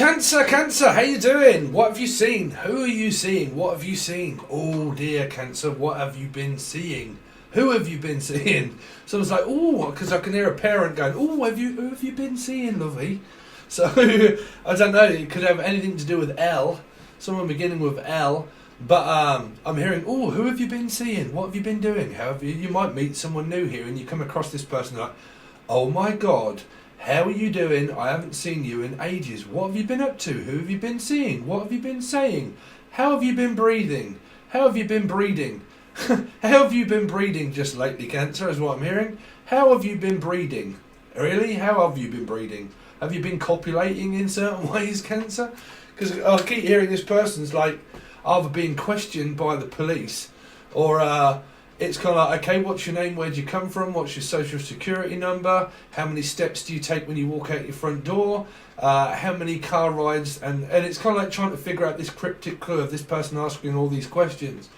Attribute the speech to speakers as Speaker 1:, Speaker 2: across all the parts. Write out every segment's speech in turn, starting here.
Speaker 1: Cancer, Cancer, how you doing? What have you seen? Who are you seeing? What have you seen? Oh dear, Cancer, what have you been seeing? Who have you been seeing? Someone's like, oh, because I can hear a parent going, oh, who have you been seeing, lovey? So, I don't know, it could have anything to do with L, someone beginning with L, but I'm hearing, oh, who have you been seeing? What have you been doing? How have you might meet someone new here and you come across this person like, oh my God, how are you doing? I haven't seen you in ages. What have you been up to? Who have you been seeing? What have you been saying? How have you been breathing? How have you been breeding? How have you been breeding just lately, Cancer, is what I'm hearing. How have you been breeding? Really? How have you been breeding? Have you been copulating in certain ways, Cancer? Because I keep hearing this person's like either being questioned by the police or it's kind of like, okay, what's your name? Where do you come from? What's your social security number? How many steps do you take when you walk out your front door? How many car rides? And it's kind of like trying to figure out this cryptic clue of this person asking all these questions.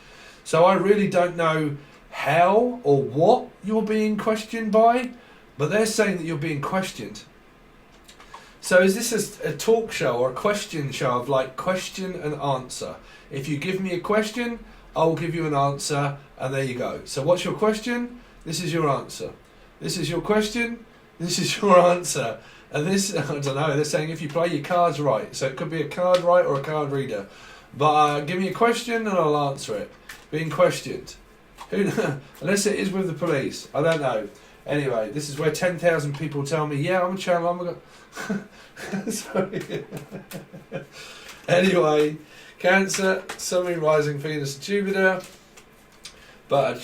Speaker 1: So I really don't know how or what you're being questioned by, but they're saying that you're being questioned. So is this a talk show or a question show of like question and answer? If you give me a question, I'll give you an answer, and there you go. So what's your question? This is your answer. This is your question. This is your answer. And this, I don't know, they're saying if you play your cards right. So it could be a card right or a card reader. But give me a question and I'll answer it. Being questioned. Unless it is with the police. I don't know. Anyway, this is where 10,000 people tell me, yeah, I'm a channel, I'm a... Sorry. Anyway... Cancer, Sun, Rising, Venus, and Jupiter. But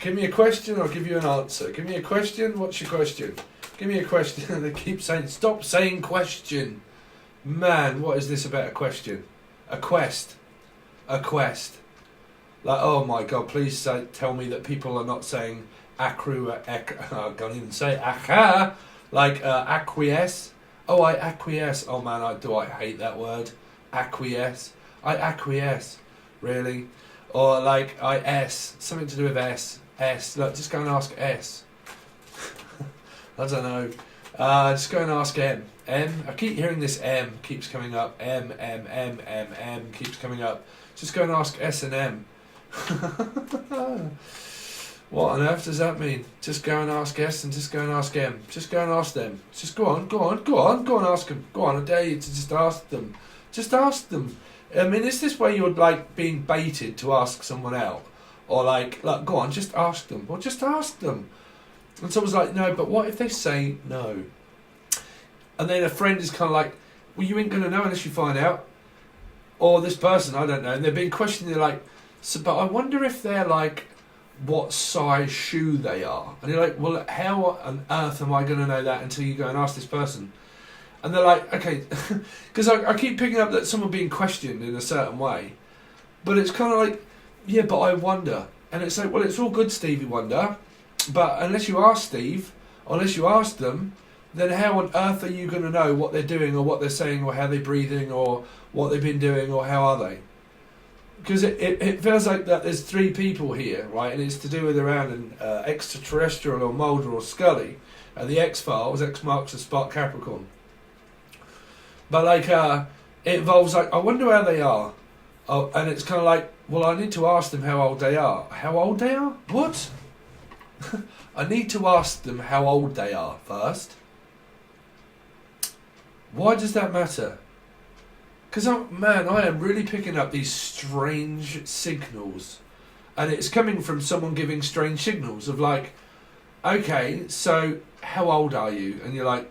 Speaker 1: give me a question, I'll give you an answer. Give me a question, what's your question? Give me a question. They keep saying, stop saying question. Man, what is this about a question? A quest. A quest. Like, oh my God, please tell me that people are not saying I can't even say aka. Like acquiesce. Oh, I acquiesce. Oh man, I hate that word. Acquiesce. I acquiesce. Really? Or like I S. Something to do with S. S. Look, just go and ask S. I don't know. Just go and ask M. M. I keep hearing this M keeps coming up. M keeps coming up. Just go and ask S and M. What on earth does that mean? Just go and ask S and just go and ask M. Just go and ask them. Just go on and ask them. Go on, I dare you to just ask them. Just ask them. I mean, is this where you're like being baited to ask someone out? Or like go on, just ask them. Or just ask them. And someone's like, no, but what if they say no? And then a friend is kind of like, well, you ain't going to know unless you find out. Or this person, I don't know. And they're being questioned, they're like, so, but I wonder if they're like, what size shoe they are. And you're like, well, how on earth am I going to know that until you go and ask this person? And they're like, okay, because I keep picking up that someone being questioned in a certain way. But it's kind of like, yeah, but I wonder. And it's like, well, it's all good, Stevie Wonder. But unless you ask Steve, unless you ask them, then how on earth are you going to know what they're doing or what they're saying or how they're breathing or what they've been doing or how are they? Because it feels like that there's three people here, right? And it's to do with around an extraterrestrial or Mulder or Scully. The X-Files, X marks the spot Capricorn. But like, it involves like, I wonder how they are. Oh, and it's kind of like, well, I need to ask them how old they are. How old they are? What? I need to ask them how old they are first. Why does that matter? Because, man, I am really picking up these strange signals. And it's coming from someone giving strange signals of like, okay, so how old are you? And you're like,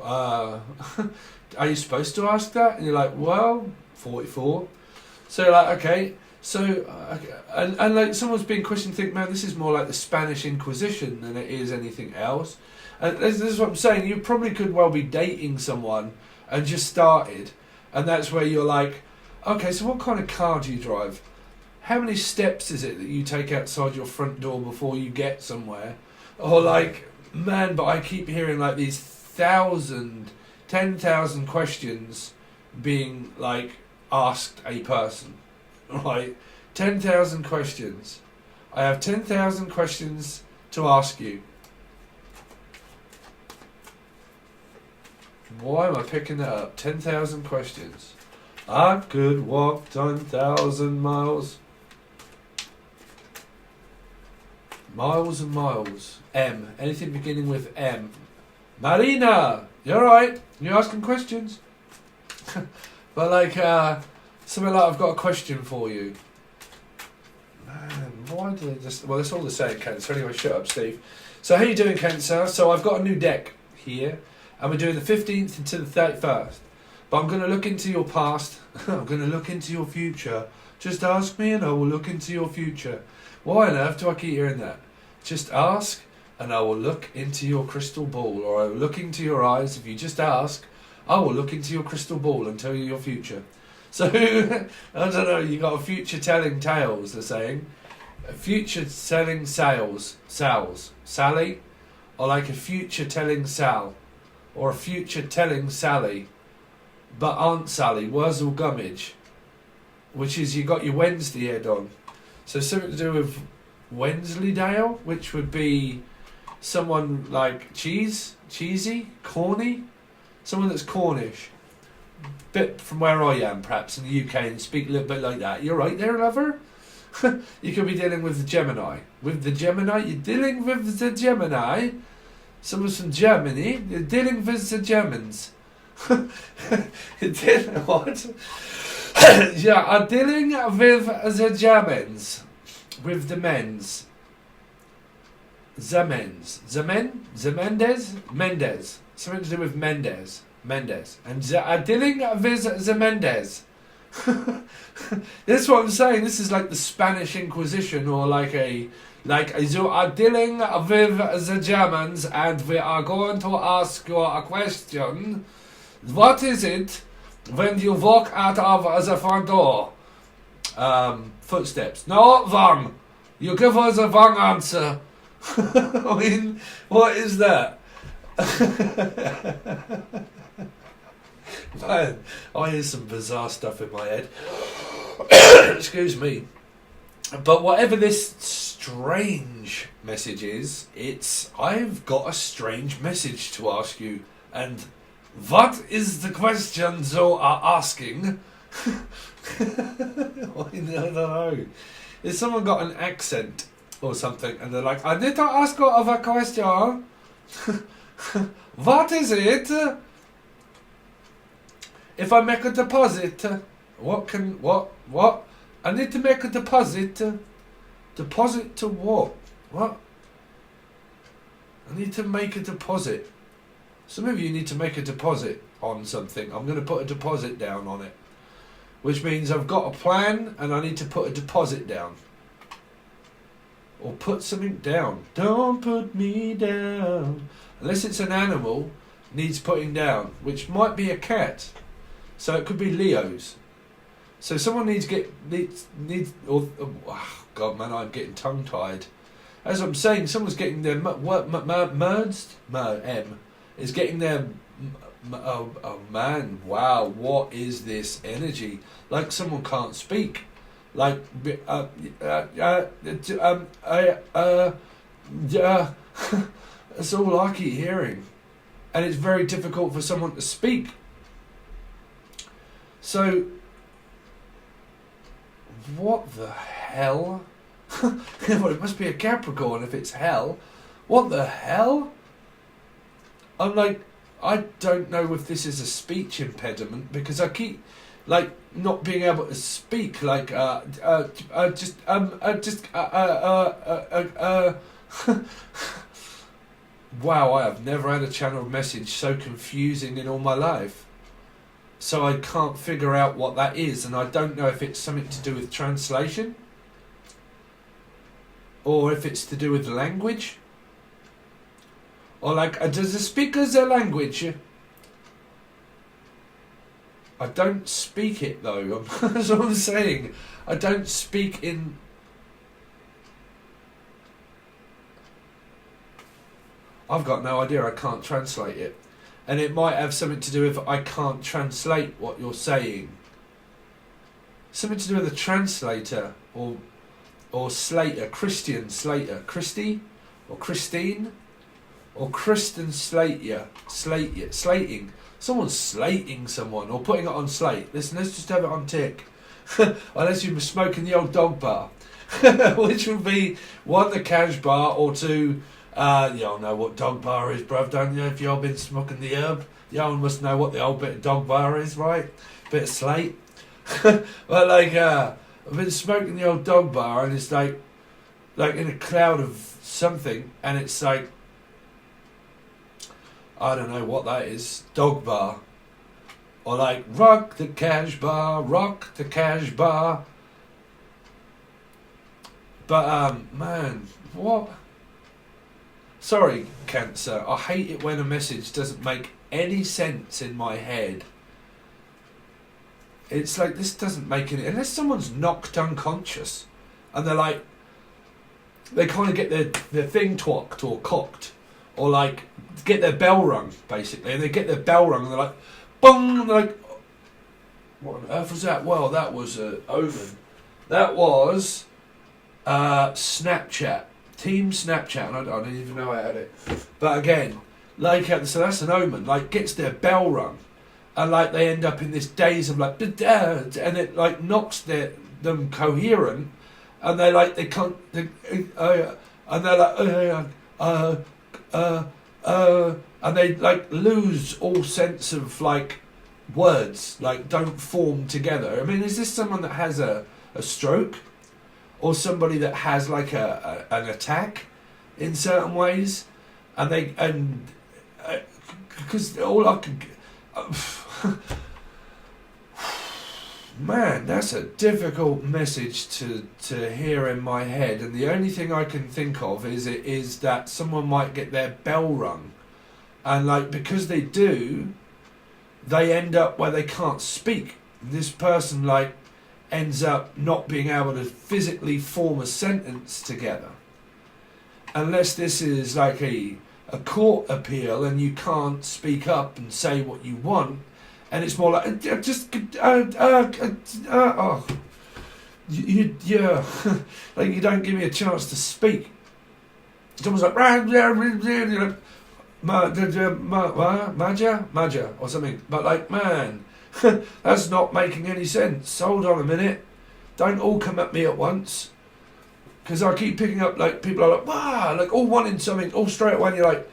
Speaker 1: are you supposed to ask that? And you're like, well, 44. So you're like, okay, so and like someone's being questioned, think, man, this is more like the Spanish Inquisition than it is anything else. And this is what I'm saying. You probably could well be dating someone and just started, and that's where you're like, okay, so what kind of car do you drive? How many steps is it that you take outside your front door before you get somewhere? Or like, man, but I keep hearing like these 10,000 questions being like asked a person, right? 10,000 questions. I have 10,000 questions to ask you. Why am I picking that up? 10,000 questions. I could walk 10,000 miles. Miles and miles. M. Anything beginning with M. Marina! You're right. You're asking questions. But like, something like, I've got a question for you. Man, why do they just... Well, it's all the same, Cancer. Anyway, shut up, Steve. So how you doing, Cancer? So I've got a new deck here. And we're doing the 15th into the 31st. But I'm going to look into your past. I'm going to look into your future. Just ask me and I will look into your future. Why on earth do I keep hearing that? Just ask and I will look into your crystal ball. Or I will look into your eyes. If you just ask, I will look into your crystal ball and tell you your future. So, I don't know, you got a future telling tales, they're saying. A future telling Sals. Sally? Or like a future telling Sal. Or a future telling Sally. But Aunt Sally, Wurzel Gummidge. Which is, you got your Wednesday head on. So something to do with Wensleydale, which would be someone like cheesy, corny. Someone that's Cornish. Bit from where I am, perhaps, in the UK, and speak a little bit like that. You're right there, lover? You could be dealing with the Gemini. With the Gemini, you're dealing with the Gemini. Someone's from Germany, you're dealing with the Germans. You're dealing, what? Yeah, I'm dealing with the Germans. With the men's. The men's. The men? The Mendes. Something to do with Mendes. And I'm dealing with the Mendes. That's what I'm saying. This is like the Spanish Inquisition, or you are dealing with the Germans, and we are going to ask you a question. What is it when you walk out of the front door? Footsteps. No, wrong. You give us a wrong answer. I mean, what is that? Man, I hear some bizarre stuff in my head. Excuse me. But whatever this strange message is, I've got a strange message to ask you. And what is the question you are asking? I don't know. Has someone got an accent or something and they're like, I need to ask you a question. What is it? If I make a deposit, what? I need to make a deposit. Deposit to what? What? I need to make a deposit. Some of you need to make a deposit on something. I'm going to put a deposit down on it. Which means I've got a plan and I need to put a deposit down. Or put something down. Don't put me down. Unless it's an animal, needs putting down. Which might be a cat. So it could be Leo's. So someone needs oh God, man, I'm getting tongue tied. As I'm saying, someone's getting their is getting their oh man, wow, what is this energy? Like someone can't speak. Like that's all I keep hearing, and it's very difficult for someone to speak. So, what the hell? Well, it must be a Capricorn if it's hell. What the hell? I'm like, I don't know if this is a speech impediment because I keep, like, not being able to speak. Like, Wow, I have never had a channel message so confusing in all my life. So I can't figure out what that is, and I don't know if it's something to do with translation or if it's to do with language. Or like, does the speaker the language? I don't speak it though. That's what I'm saying. I don't speak in... I've got no idea. I can't translate it. And it might have something to do with I can't translate what you're saying. Something to do with a translator or Slater, Christian Slater, Christy or Christine or Kristen slating. someone's slating someone or putting it on slate. Listen, let's just have it on tick. Unless you were smoking the old dog bar. Which would be one, the cash bar, or two, y'all know what dog bar is, bruv, don't you? If y'all been smoking the herb, y'all must know what the old bit of dog bar is, right? Bit of slate. But like, I've been smoking the old dog bar, and it's like in a cloud of something, and it's like, I don't know what that is, dog bar. Or like, rock the cash bar, rock the cash bar. But, man, what? Sorry, Cancer. I hate it when a message doesn't make any sense in my head. It's like, this doesn't make any... Unless someone's knocked unconscious and they're like... They kind of get their thing twocked or cocked. Or like, get their bell rung, basically. And they get their bell rung and they're like, bong! And they're like, what on earth was that? Well, that was an omen. That was... Snapchat, Team Snapchat, and I don't even know how to it. But again, like, so that's an omen. Like, gets their bell rung, and like they end up in this daze of like, and it like knocks them coherent, and they can't, and they're like, and they like lose all sense of like words, like don't form together. I mean, is this someone that has a stroke? Or somebody that has like an attack in certain ways, and because all I can, man, that's a difficult message to hear in my head, and the only thing I can think of is that someone might get their bell rung, and like because they do, they end up where they can't speak. This person like ends up not being able to physically form a sentence together. Unless this is like a court appeal and you can't speak up and say what you want, and it's more like, yeah. Like you don't give me a chance to speak. Someone's like, Maja, or something. But like, man, that's not making any sense. Hold on a minute. Don't all come at me at once. Because I keep picking up, like, people are like, wow, like, all wanting something, all straight away, and you're like,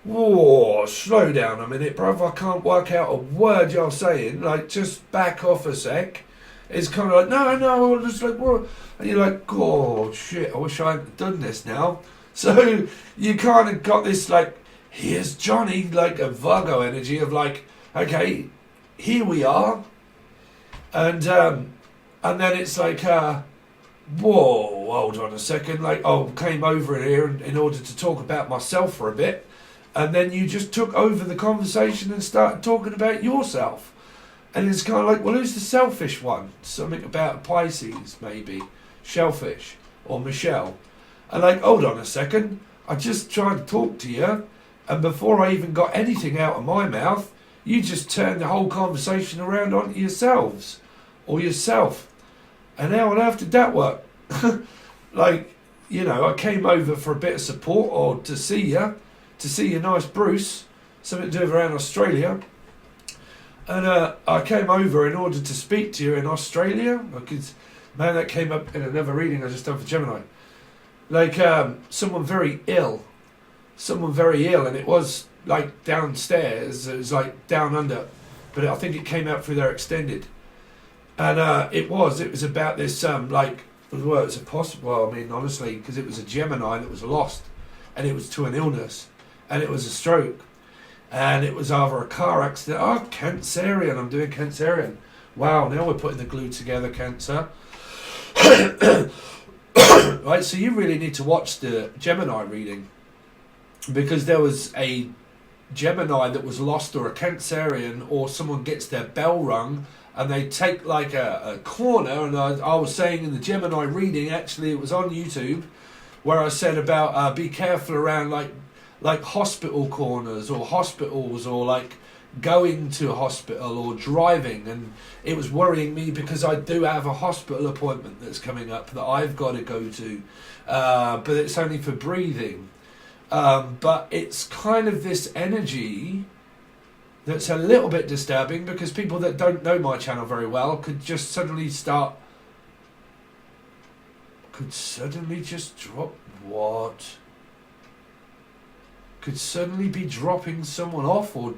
Speaker 1: whoa, slow down a minute, bruv. I can't work out a word you're saying. Like, just back off a sec. It's kind of like, no, I'm just like, what? And you're like, oh, shit, I wish I hadn't done this now. So you kind of got this, like, here's Johnny, like, a Virgo energy of, like, okay, here we are, and then it's like, whoa, hold on a second, like, came over here in order to talk about myself for a bit, and then you just took over the conversation and started talking about yourself, and it's kind of like, well, who's the selfish one? Something about Pisces, maybe, Shellfish, or Michelle, and like, hold on a second, I just tried to talk to you, and before I even got anything out of my mouth, you just turned the whole conversation around onto yourselves or yourself. And how on earth did that work? Like, you know, I came over for a bit of support or to see you nice Bruce, something to do around Australia. And I came over in order to speak to you in Australia. Because, man, that came up in another reading I just done for Gemini. Like, someone very ill, and it was like downstairs, it was like down under, but I think it came out through their extended, and it was about this like, well, it's a possible, well, I mean, honestly, because it was a Gemini that was lost, and it was to an illness, and it was a stroke, and it was either a car accident. Cancerian, I'm doing Cancerian. Wow, now we're putting the glue together, Cancer. Right, so you really need to watch the Gemini reading, because there was a Gemini that was lost, or a Cancerian, or someone gets their bell rung and they take like a corner, and I was saying in the Gemini reading, actually it was on YouTube, where I said about be careful around like hospital corners or hospitals, or like going to a hospital or driving, and it was worrying me because I do have a hospital appointment that's coming up that I've got to go to, but it's only for breathing. But it's kind of this energy that's a little bit disturbing, because people that don't know my channel very well could just suddenly drop what? Could suddenly be dropping someone off, or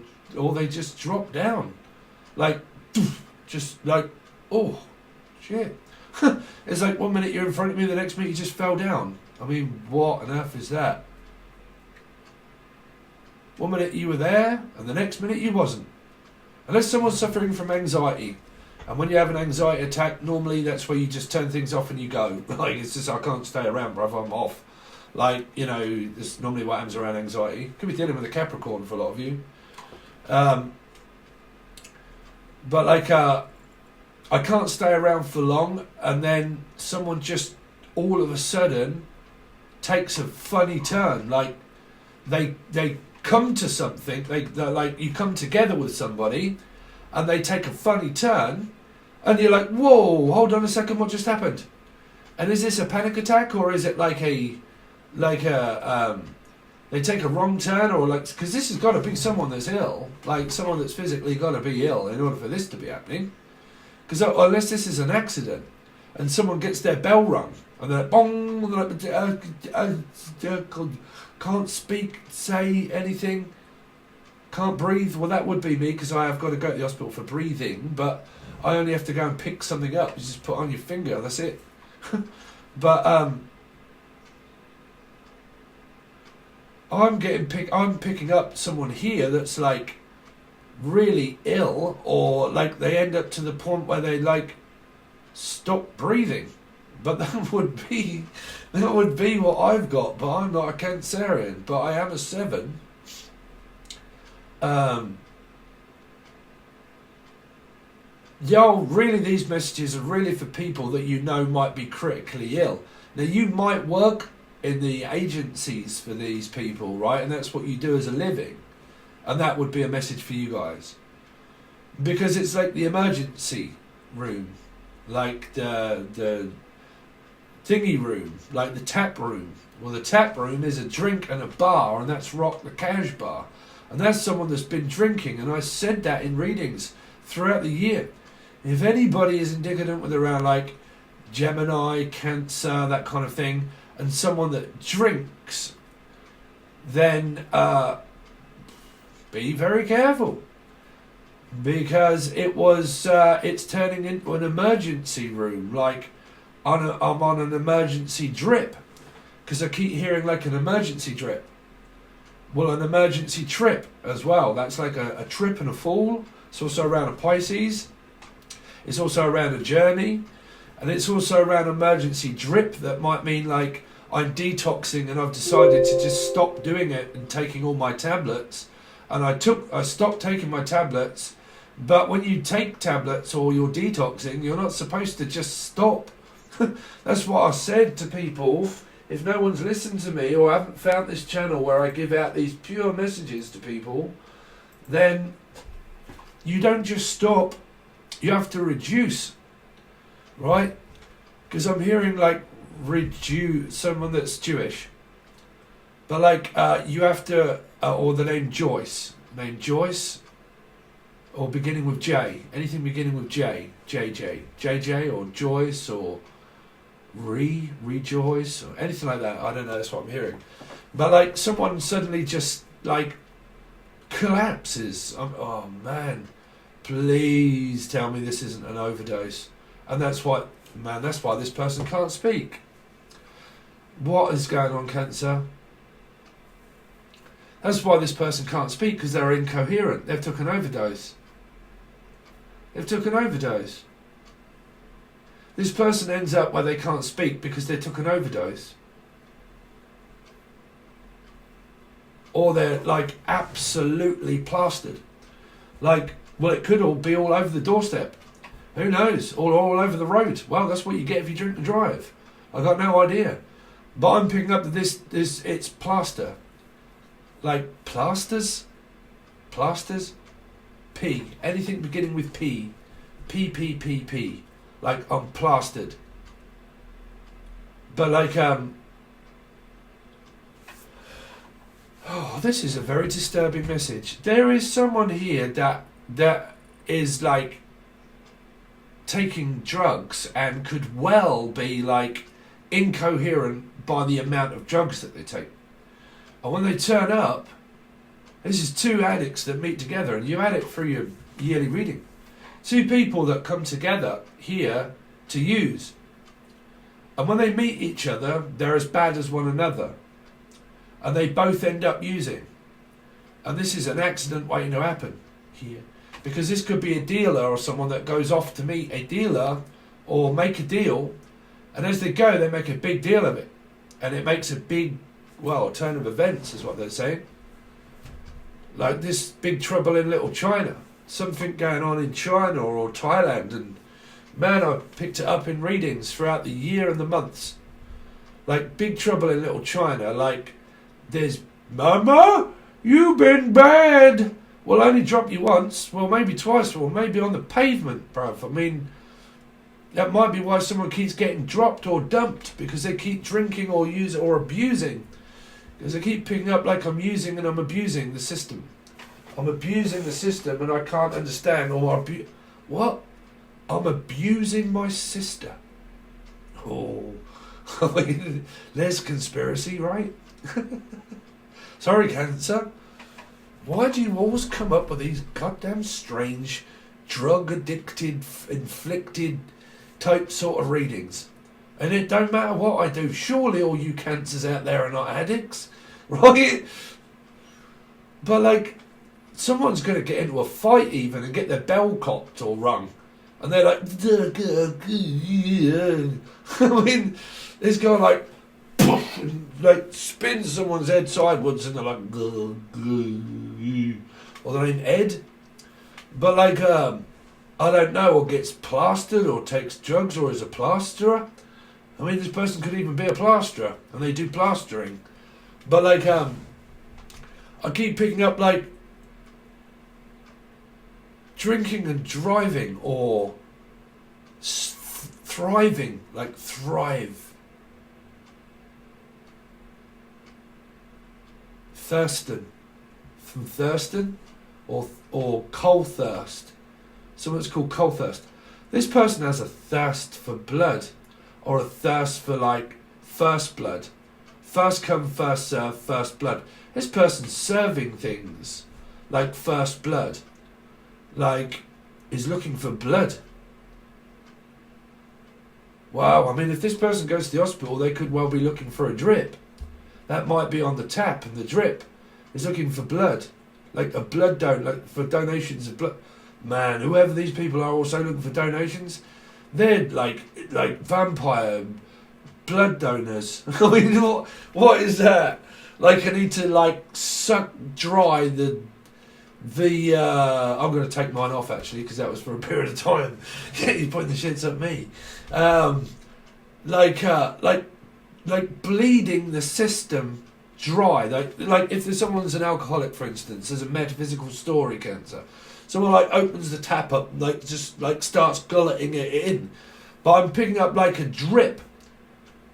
Speaker 1: they just drop down. Like, just like, oh, shit. It's like 1 minute you're in front of me, the next minute you just fell down. I mean, what on earth is that? 1 minute you were there, and the next minute you wasn't. Unless someone's suffering from anxiety. And when you have an anxiety attack, normally that's where you just turn things off and you go. Like, it's just, I can't stay around, bruv, I'm off. Like, you know, this is normally what happens around anxiety. Could be dealing with a Capricorn for a lot of you. But like, I can't stay around for long, and then someone just all of a sudden takes a funny turn. Like, they come to something, they're like, you come together with somebody, and they take a funny turn, and you're like, whoa, hold on a second, what just happened? And is this a panic attack, or is it like they take a wrong turn, or like, because this has got to be someone that's ill, like someone that's physically got to be ill in order for this to be happening. Because unless this is an accident, and someone gets their bell rung, and they're like, bong, and they're like, can't speak, say anything, can't breathe. Well, that would be me, because I have got to go to the hospital for breathing, but I only have to go and pick something up. You just put on your finger, that's it. But I'm picking up someone here that's like really ill, or like they end up to the point where they like stop breathing. But that would be what I've got. But I'm not a Cancerian, but I am a 7. Really, these messages are really for people that you know might be critically ill. Now, you might work in the agencies for these people, right? And that's what you do as a living. And that would be a message for you guys. Because it's like the emergency room, like the thingy room, like the tap room. Well, the tap room is a drink and a bar, and that's Rock the Cash Bar. And that's someone that's been drinking, and I said that in readings throughout the year. If anybody is indicative with around like Gemini, Cancer, that kind of thing, and someone that drinks, then be very careful, because it's turning into an emergency room. Like, I'm on an emergency drip, because I keep hearing like an emergency drip. Well, an emergency trip as well. That's like a trip and a fall. It's also around a Pisces. It's also around a journey. And it's also around emergency drip. That might mean like I'm detoxing and I've decided to just stop doing it and taking all my tablets. And I stopped taking my tablets. But when you take tablets or you're detoxing, you're not supposed to just stop. That's what I said to people. If no one's listened to me, or haven't found this channel where I give out these pure messages to people, then you don't just stop, you have to reduce, right? Because I'm hearing like reduce, someone that's Jewish, but like you have to, or the name Joyce, or beginning with J, anything beginning with J, JJ, or Joyce, or rejoice, or anything like that. I don't know, that's what I'm hearing. But like someone suddenly just like collapses. Oh man, please tell me this isn't an overdose. And that's why this person can't speak. What is going on, Cancer? That's why this person can't speak, because they're incoherent. They've took an overdose. This person ends up where they can't speak because they took an overdose. Or they're like absolutely plastered. Like, well, it could all be all over the doorstep. Who knows? Or all over the road. Well, that's what you get if you drink and drive. I got no idea. But I'm picking up that this it's plaster. Like plasters? P. Anything beginning with P. P. Like I'm plastered. But like Oh, this is a very disturbing message. There is someone here that is like taking drugs and could well be like incoherent by the amount of drugs that they take. And when they turn up, this is two addicts that meet together, and you add it through your yearly reading. Two people that come together here to use. And when they meet each other, they're as bad as one another. And they both end up using. And this is an accident waiting to happen here. Because this could be a dealer or someone that goes off to meet a dealer or make a deal. And as they go, they make a big deal of it. And it makes a big, well, turn of events is what they're saying. Like this big trouble in Little China. Something going on in China or Thailand. And man, I picked it up in readings throughout the year and the months. Like big trouble in Little China. Like there's, Mama, you've been bad. We'll only drop you once. Well, maybe twice. Well, maybe on the pavement, bruv. I mean, that might be why someone keeps getting dropped or dumped. Because they keep drinking or using or abusing. Because they keep picking up like I'm using and I'm abusing the system. I'm abusing the system and I can't understand. Or what? I'm abusing my sister. Oh, I mean, there's conspiracy, right? Sorry, Cancer. Why do you always come up with these goddamn strange, drug-addicted, inflicted type sort of readings? And it don't matter what I do. Surely all you Cancers out there are not addicts, right? But like, someone's going to get into a fight even and get their bell cocked or rung. And they're like, I mean, this guy like, and like spins someone's head sideways and they're like, or their name Ed. But like, I don't know, or gets plastered or takes drugs or is a plasterer. I mean, this person could even be a plasterer and they do plastering. But like, I keep picking up like drinking and driving or thriving, like thrive. Thurston, from Thurston, or coal thirst. Someone's called coal thirst. This person has a thirst for blood, or a thirst for like first blood. First come, first serve, first blood. This person's serving things like first blood, like is looking for blood. Wow, I mean, if this person goes to the hospital, they could well be looking for a drip. That might be on the tap, and the drip is looking for blood, like a blood like for donations of blood. Man, whoever these people are also looking for donations, they're like vampire blood donors. I mean, what is that? Like, I need to like suck dry the. I'm going to take mine off actually because that was for a period of time. He's putting the shits at me. Like bleeding the system dry. Like if someone's an alcoholic, for instance, there's a metaphysical story, Cancer. Someone like opens the tap up, like just like starts gulleting it in. But I'm picking up like a drip,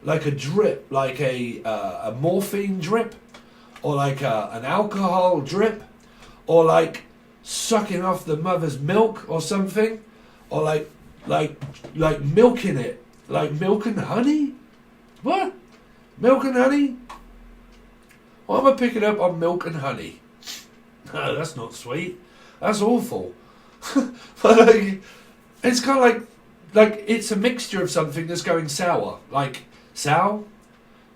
Speaker 1: like a morphine drip, or like an alcohol drip, or like sucking off the mother's milk or something, or like milking it, like milk and honey. What? Milk and honey? Why am I picking up on milk and honey? No, that's not sweet. That's awful. But like, it's kind of like it's a mixture of something that's going sour, like sour,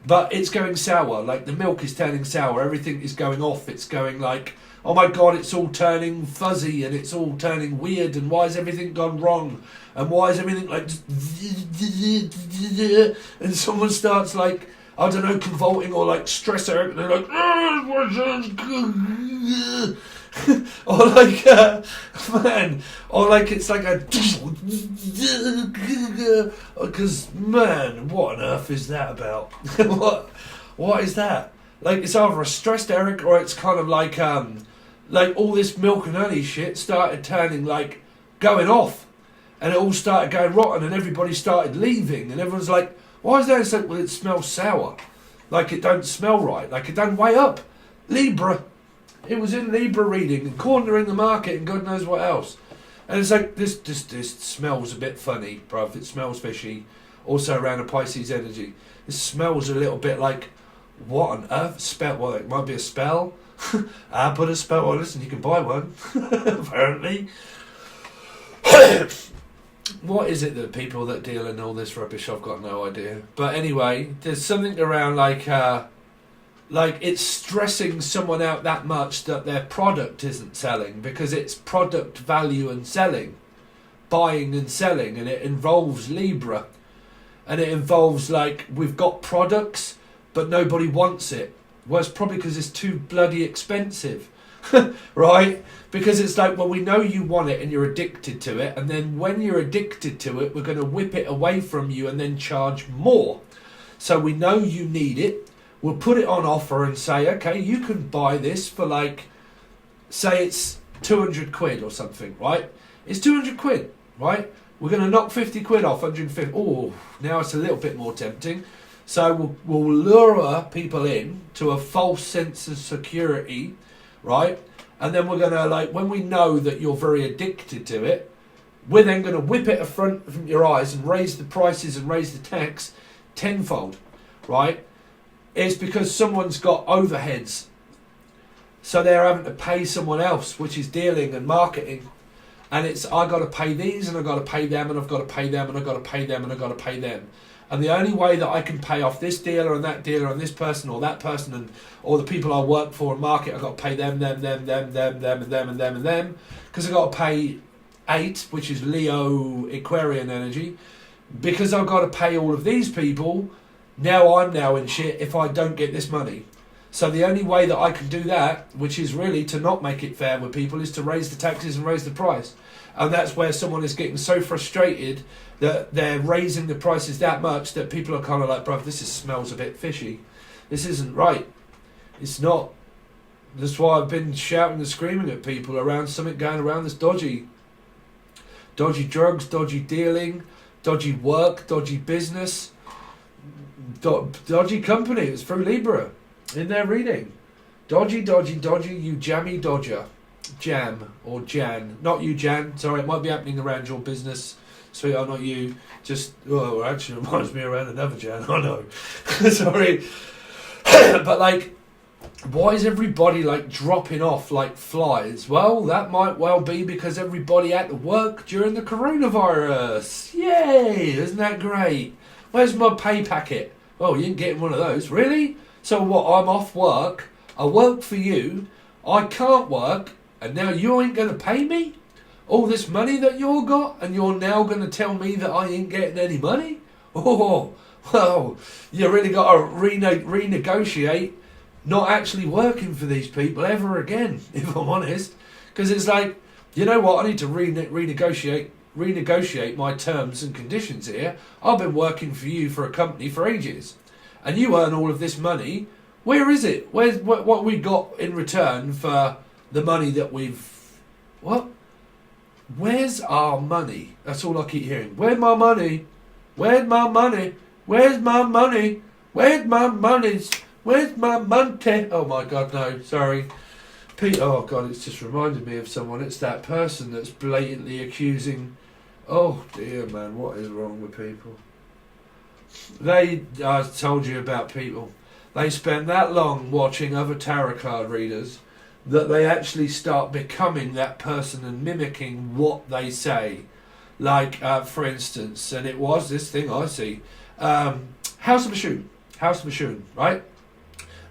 Speaker 1: but it's going sour. Like the milk is turning sour. Everything is going off. It's going like, oh my God, it's all turning fuzzy and it's all turning weird. And why has everything gone wrong? And why is everything like, and someone starts like, I don't know, convulsing or like stressing, and they're like, or like, man, or like it's like a, because man, what on earth is that about? What is that? Like it's either a stressed Eric or it's kind of like all this milk and honey shit started turning like going off, and it all started going rotten, and everybody started leaving, and everyone's like, why is that? It's like, well, it smells sour, like it don't smell right, like it don't weigh up. Libra. It was in Libra reading and cornering the market and God knows what else. And it's like, this smells a bit funny, bruv. It smells fishy. Also around a Pisces energy. It smells a little bit like, what on earth? Spell? Well, it might be a spell. I put a spell on. Listen, you can buy one. Apparently. What is it that people that deal in all this rubbish? I've got no idea. But anyway, there's something around like it's stressing someone out that much that their product isn't selling because it's product value and selling, buying and selling, and it involves Libra, and it involves like we've got products but nobody wants it. Well, it's probably because it's too bloody expensive, right? Because it's like, well, we know you want it and you're addicted to it, and then when you're addicted to it, we're going to whip it away from you and then charge more. So we know you need it. We'll put it on offer and say, okay, you can buy this for like, say it's 200 quid or something, right? It's 200 quid, right? We're going to knock 50 quid off, 150. Oh, now it's a little bit more tempting. So we'll lure people in to a false sense of security, right? And then we're going to, like, when we know that you're very addicted to it, we're then going to whip it front from your eyes and raise the prices and raise the tax tenfold, right? It's because someone's got overheads. So they're having to pay someone else, which is dealing and marketing. And it's, I got to pay these and I've got to pay them and I've got to pay them and I've got to pay them and I've got to pay them. And the only way that I can pay off this dealer and that dealer and this person or that person and or the people I work for and market, I've got to pay them, and them. Because I've got to pay 8, which is Leo Aquarian energy. Because I've got to pay all of these people, now I'm now in shit if I don't get this money. So the only way that I can do that, which is really to not make it fair with people, is to raise the taxes and raise the price. And that's where someone is getting so frustrated that they're raising the prices that much that people are kind of like, bro, this smells a bit fishy. This isn't right. It's not. That's why I've been shouting and screaming at people around something going around that's dodgy. Dodgy drugs, dodgy dealing, dodgy work, dodgy business, dodgy company. It was through Libra in their reading. Dodgy, you jammy dodger. Jam or Jan. Not you, Jan. Sorry, it might be happening around your business. Sweetheart, not you. Just, well, actually reminds me around another Jan. I know. Sorry. But, like, why is everybody, like, dropping off like flies? Well, that might well be because everybody had to work during the coronavirus. Yay! Isn't that great? Where's my pay packet? Oh, you ain't getting one of those. Really? So what, I'm off work. I work for you. I can't work. And now you ain't going to pay me all this money that you got, and you're now going to tell me that I ain't getting any money? Oh, well, you really got to renegotiate not actually working for these people ever again, if I'm honest. Because it's like, you know what, I need to renegotiate my terms and conditions here. I've been working for you for a company for ages, and you earn all of this money. Where is it? Where's what we got in return for the money that we've... What? Where's our money? That's all I keep hearing. Where's my money? Where's my money? Where's my money? Where's my money? Where's my money? Oh my God, no, sorry. Oh God, it's just reminded me of someone. It's that person that's blatantly accusing... Oh dear man, what is wrong with people? I told you about people. They spend that long watching other tarot card readers that they actually start becoming that person and mimicking what they say. Like, for instance, and it was this thing I see, House of Mashun, right?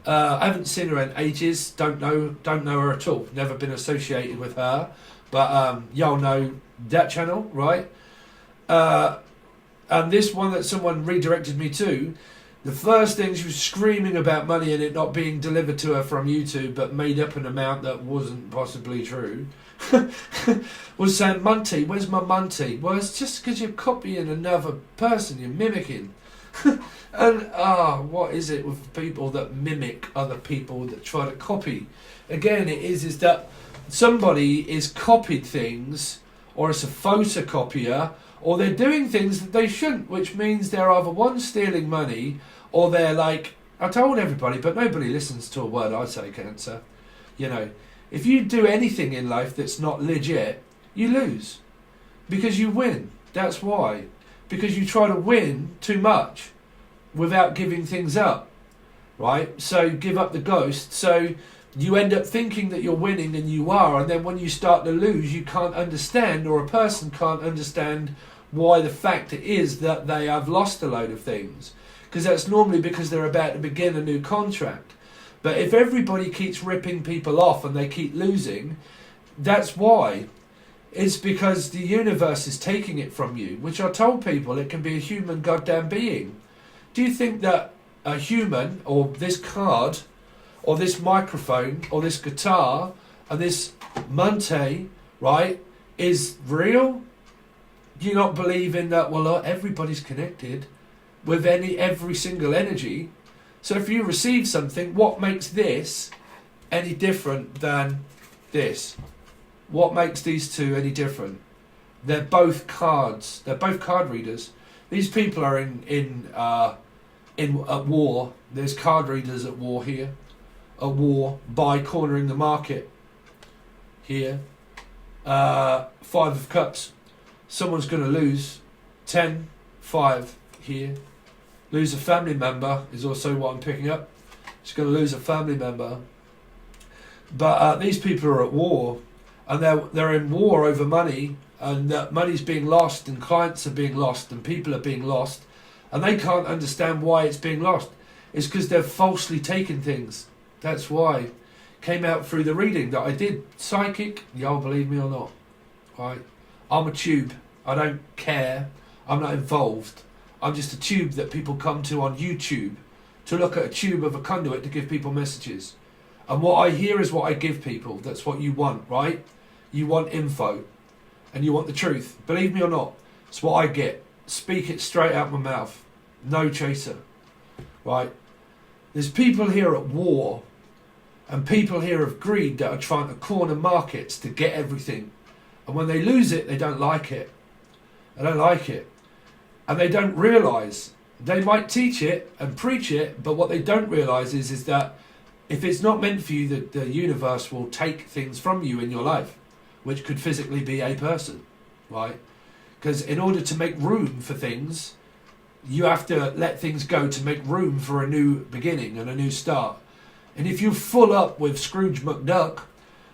Speaker 1: I haven't seen her in ages, don't know her at all, never been associated with her, but y'all know that channel, right? And this one that someone redirected me to, the first thing, she was screaming about money and it not being delivered to her from YouTube, but made up an amount that wasn't possibly true. Was saying, Monty, where's my Monty? Well, it's just because you're copying another person, you're mimicking. And, what is it with people that mimic other people that try to copy? Again, it is that somebody is copied things, or it's a photocopier, or they're doing things that they shouldn't, which means they're either one, stealing money, or they're like I told everybody, but nobody listens to a word I say, Cancer. You know, if you do anything in life that's not legit, you lose. Because you win. That's why. Because you try to win too much without giving things up. Right? So give up the ghost. So you end up thinking that you're winning, and you are, and then when you start to lose, you can't understand, or a person can't understand why the fact it is that they have lost a load of things. Because that's normally because they're about to begin a new contract. But if everybody keeps ripping people off and they keep losing, that's why. It's because the universe is taking it from you, which I told people it can be a human goddamn being. Do you think that a human, or this card, or this microphone, or this guitar, and this Monte, right, is real? Do you not believe in that? Well, everybody's connected with every single energy. So if you receive something, what makes this any different than this? What makes these two any different? They're both cards. They're both card readers. These people are at war. There's card readers at war here. A war by cornering the market here. 5 of Cups. Someone's going to lose. 10, 5 here. Lose a family member is also what I'm picking up. She's going to lose a family member. But these people are at war, and they're in war over money, and money's being lost, and clients are being lost, and people are being lost, and they can't understand why it's being lost. It's because they've falsely taken things. That's why. Came out through the reading that I did. Psychic, y'all believe me or not. Right? I'm a tube. I don't care. I'm not involved. I'm just a tube that people come to on YouTube to look at a tube of a conduit to give people messages. And what I hear is what I give people. That's what you want, right? You want info. And you want the truth. Believe me or not, it's what I get. Speak it straight out my mouth. No chaser. Right? There's people here at war, and people here of greed that are trying to corner markets to get everything. And when they lose it, they don't like it. They don't like it. And they don't realise. They might teach it and preach it, but what they don't realise is that if it's not meant for you, the universe will take things from you in your life, which could physically be a person, right? Because in order to make room for things, you have to let things go to make room for a new beginning and a new start. And if you're full up with Scrooge McDuck,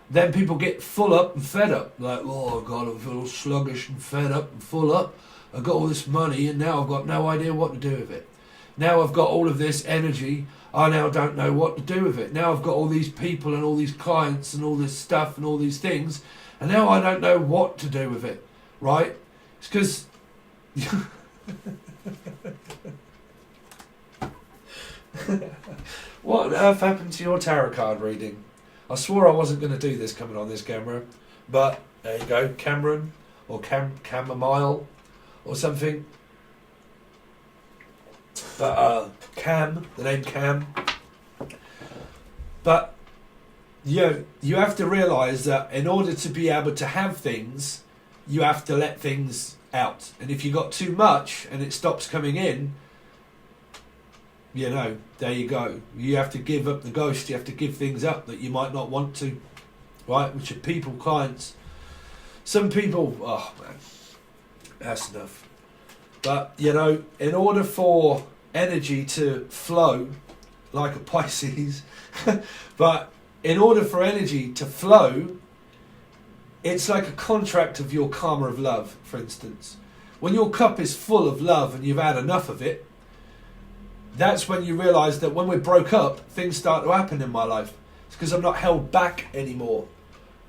Speaker 1: then people get full up and fed up. Like, oh God, I feel sluggish and fed up and full up. I've got all this money and now I've got no idea what to do with it. Now I've got all of this energy, I now don't know what to do with it. Now I've got all these people and all these clients and all this stuff and all these things, and now I don't know what to do with it, right? It's because... What on earth happened to your tarot card reading? I swore I wasn't going to do this coming on this camera, but there you go, Cameron, or Chamomile, or something. But Cam, the name Cam. But you have to realise that in order to be able to have things, you have to let things out. And if you got too much and it stops coming in, there you go. You have to give up the ghost. You have to give things up that you might not want to, right? Which are people, clients. Some people, oh man, that's enough. But, in order for energy to flow, like a Pisces, but in order for energy to flow, it's like a contract of your karma of love, for instance. When your cup is full of love and you've had enough of it, that's when you realise that when we're broke up, things start to happen in my life. It's because I'm not held back anymore.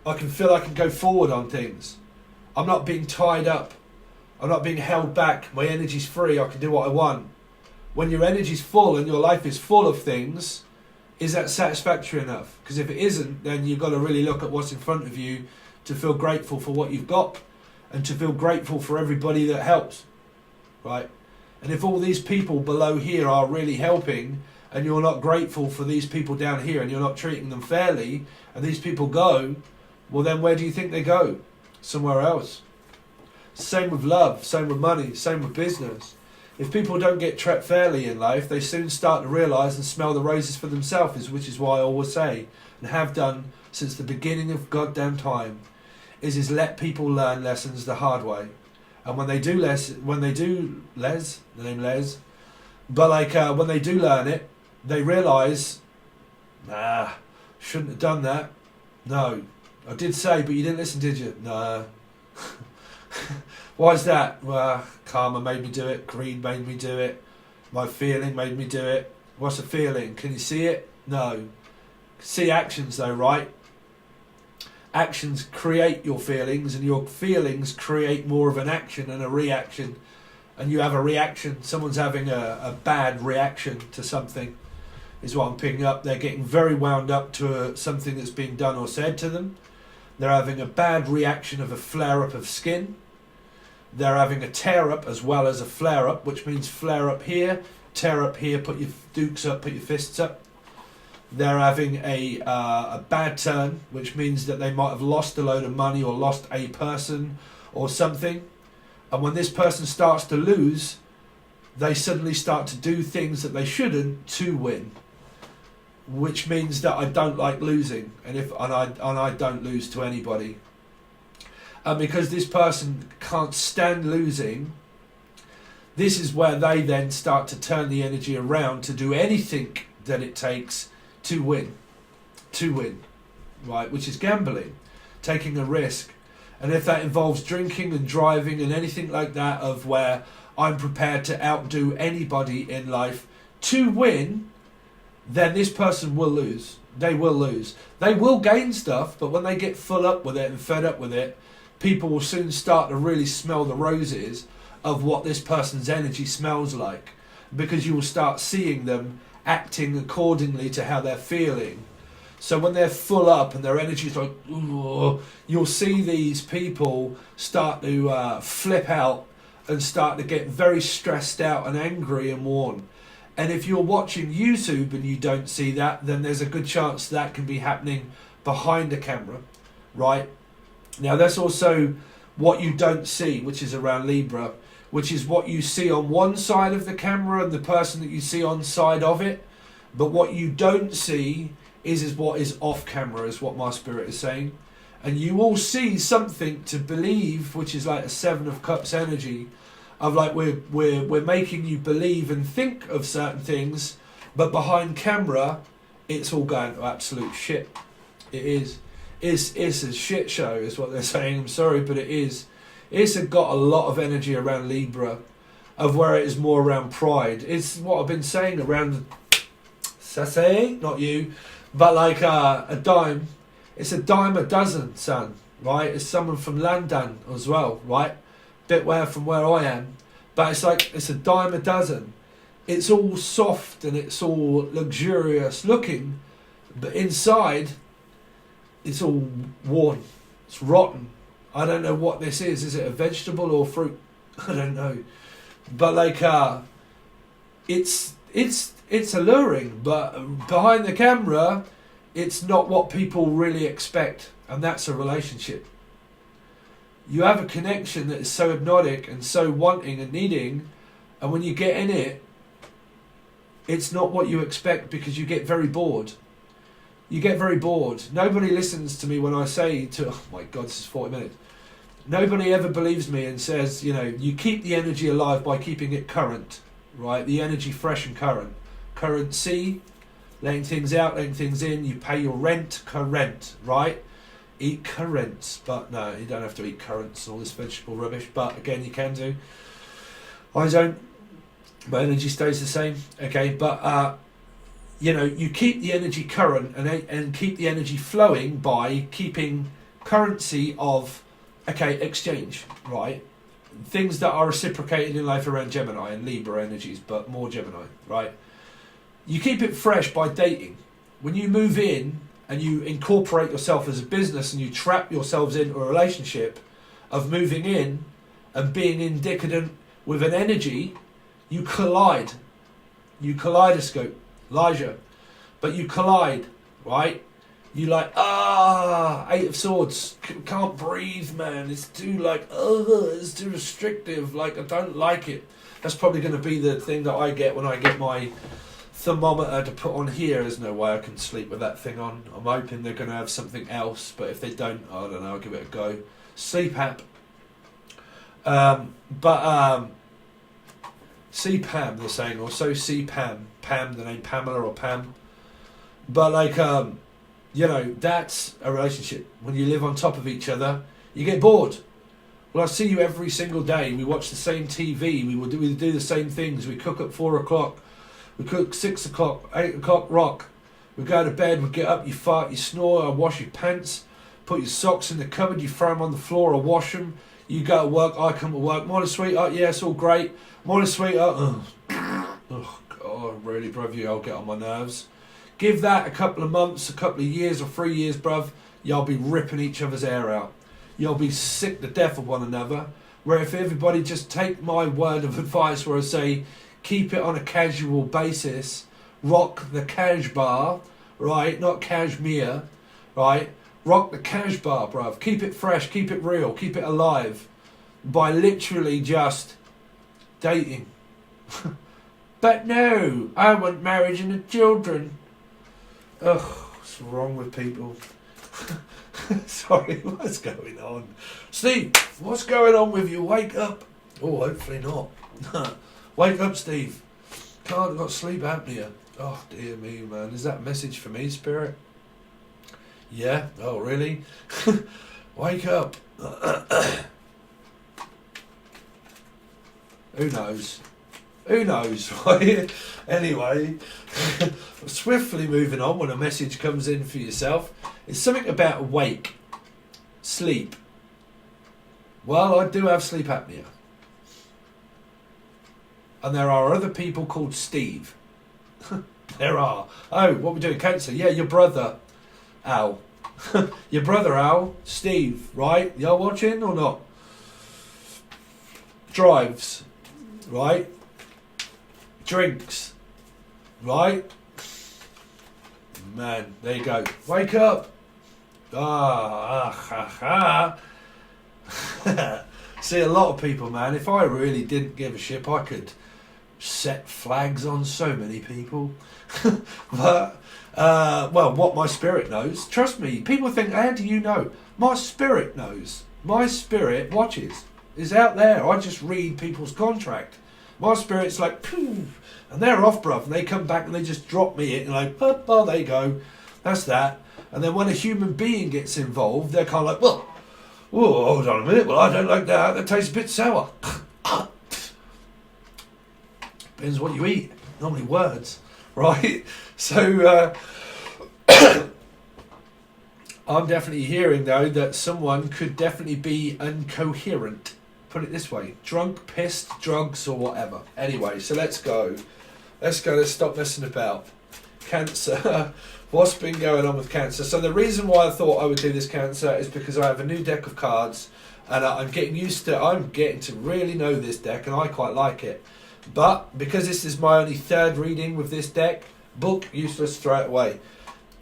Speaker 1: I can feel I can go forward on things. I'm not being tied up. I'm not being held back. My energy's free. I can do what I want. When your energy's full and your life is full of things, is that satisfactory enough? Because if it isn't, then you've got to really look at what's in front of you to feel grateful for what you've got and to feel grateful for everybody that helps, right? And if all these people below here are really helping and you're not grateful for these people down here and you're not treating them fairly and these people go, well then where do you think they go? Somewhere else. Same with love, same with money, same with business. If people don't get treated fairly in life, they soon start to realise and smell the roses for themselves, which is why I always say, and have done since the beginning of goddamn time, is let people learn lessons the hard way. And when they do when they do learn it, they realise, shouldn't have done that. No, I did say, but you didn't listen, did you? No. Why is that? Well, karma made me do it. Greed made me do it. My feeling made me do it. What's the feeling? Can you see it? No. See actions though, right? Actions create your feelings, and your feelings create more of an action and a reaction. And you have a reaction. Someone's having a bad reaction to something, is what I'm picking up. They're getting very wound up to something that's being done or said to them. They're having a bad reaction of a flare-up of skin. They're having a tear-up as well as a flare-up, which means flare-up here, tear-up here, put your dukes up, put your fists up. They're having a bad turn, which means that they might have lost a load of money or lost a person or something. And when this person starts to lose, they suddenly start to do things that they shouldn't to win. Which means that I don't like losing, and I don't lose to anybody. And because this person can't stand losing, this is where they then start to turn the energy around to do anything that it takes to win, right? Which is gambling, taking a risk. And if that involves drinking and driving and anything like that, of where I'm prepared to outdo anybody in life to win, then this person will lose. They will lose. They will gain stuff, but when they get full up with it and fed up with it, people will soon start to really smell the roses of what this person's energy smells like, because you will start seeing them acting accordingly to how they're feeling. So when they're full up and their energy is like, ooh, you'll see these people start to flip out and start to get very stressed out and angry and worn. And if you're watching YouTube and you don't see that, then there's a good chance that can be happening behind the camera, right? Now that's also what you don't see, which is around Libra, which is what you see on one side of the camera and the person that you see on side of it. But what you don't see is what is off camera, is what my spirit is saying. And you will see something to believe, which is like a 7 of Cups energy, of like we're making you believe and think of certain things, but behind camera it's all going to absolute shit. It is. It's a shit show, is what they're saying. I'm sorry, but it is. It's got a lot of energy around Libra, of where it is more around pride. It's what I've been saying around sassy, not you, but like a dime. It's a dime a dozen, son, right? It's someone from London as well, right? Bit where from where I am, but it's like it's a dime a dozen. It's all soft and it's all luxurious looking, but inside it's all worn. It's rotten. I don't know what this is. Is it a vegetable or fruit? I don't know. But like it's alluring, but behind the camera it's not what people really expect, and that's a relationship. You have a connection that is so hypnotic and so wanting and needing, and when you get in it, it's not what you expect, because you get very bored. You get very bored. Nobody listens to me when I say to, oh my God, this is 40 minutes. Nobody ever believes me and says, you know, you keep the energy alive by keeping it current, right? The energy fresh and current. Currency, letting things out, letting things in. You pay your rent, current, right? Eat currants, but no, you don't have to eat currants and all this vegetable rubbish, but again, you can do. I don't. My energy stays the same, okay, but you know, you keep the energy current and keep the energy flowing by keeping currency of, okay, exchange, right? Things that are reciprocated in life around Gemini and Libra energies, but more Gemini, right? You keep it fresh by dating. When you move in and you incorporate yourself as a business and you trap yourselves into a relationship of moving in and being in decadent with an energy, you collide. You kaleidoscope. Elijah, but you collide, right? You like, Eight of Swords, can't breathe, man. It's too like, it's too restrictive. Like, I don't like it. That's probably going to be the thing that I get when I get my thermometer to put on here. There's no way I can sleep with that thing on. I'm hoping they're going to have something else, but if they don't, I don't know, I'll give it a go. Sleep app. See Pam, they're saying, or so see Pam. Pam, the name Pamela or Pam. But like, you know, that's a relationship. When you live on top of each other, you get bored. Well, I see you every single day. We watch the same TV. We do the same things. We cook at 4 o'clock. We cook 6 o'clock, 8 o'clock, rock. We go to bed, we get up, you fart, you snore, I wash your pants, put your socks in the cupboard, you throw them on the floor, I wash them. You go to work, I come to work. Morning, sweetheart, yeah, it's all great. Morning, sweetheart. Oh, God, really, bruv, I'll get on my nerves. Give that a couple of months, a couple of years or 3 years, bruv, you'll be ripping each other's hair out. You'll be sick to death of one another. Where if everybody just take my word of advice where I say, keep it on a casual basis, rock the cash bar, right, not cashmere, right, rock the cash bar, bruv. Keep it fresh, keep it real, keep it alive by literally just dating. But no, I want marriage and children. Ugh, what's wrong with people? Sorry, what's going on? Steve, what's going on with you? Wake up. Oh, hopefully not. Wake up, Steve. Can't, got sleep apnea. Oh, dear me, man. Is that a message for me, Spirit? Yeah? Oh, really? Wake up. Who knows? Who knows, right? Anyway, swiftly moving on when a message comes in for yourself. It's something about awake, sleep. Well, I do have sleep apnea. And there are other people called Steve. There are. Oh, what we doing? Cancer? Yeah, your brother, Al. Your brother, Al. Steve, right? You're watching or not? Drives, right? Drinks, right? Man, there you go. Wake up. See, a lot of people, man, if I really didn't give a shit, I could set flags on so many people. But, well, what my spirit knows, trust me, people think, how do you know? My spirit knows. My spirit watches. Is out there. I just read people's contract. My spirit's like, poof, and they're off, bruv, and they come back and they just drop me it, and like, oh, there you go. That's that. And then when a human being gets involved, they're kind of like, well, oh, hold on a minute, well, I don't like that. That tastes a bit sour. Depends what you eat. Normally words, right? So, I'm definitely hearing, though, that someone could definitely be incoherent. Put it this way. Drunk, pissed, drugs, or whatever. Anyway, so let's go. Let's stop messing about. Cancer. What's been going on with Cancer? So the reason why I thought I would do this, Cancer, is because I have a new deck of cards, and I'm getting to really know this deck, and I quite like it. But because this is my only third reading with this deck, book useless straight away.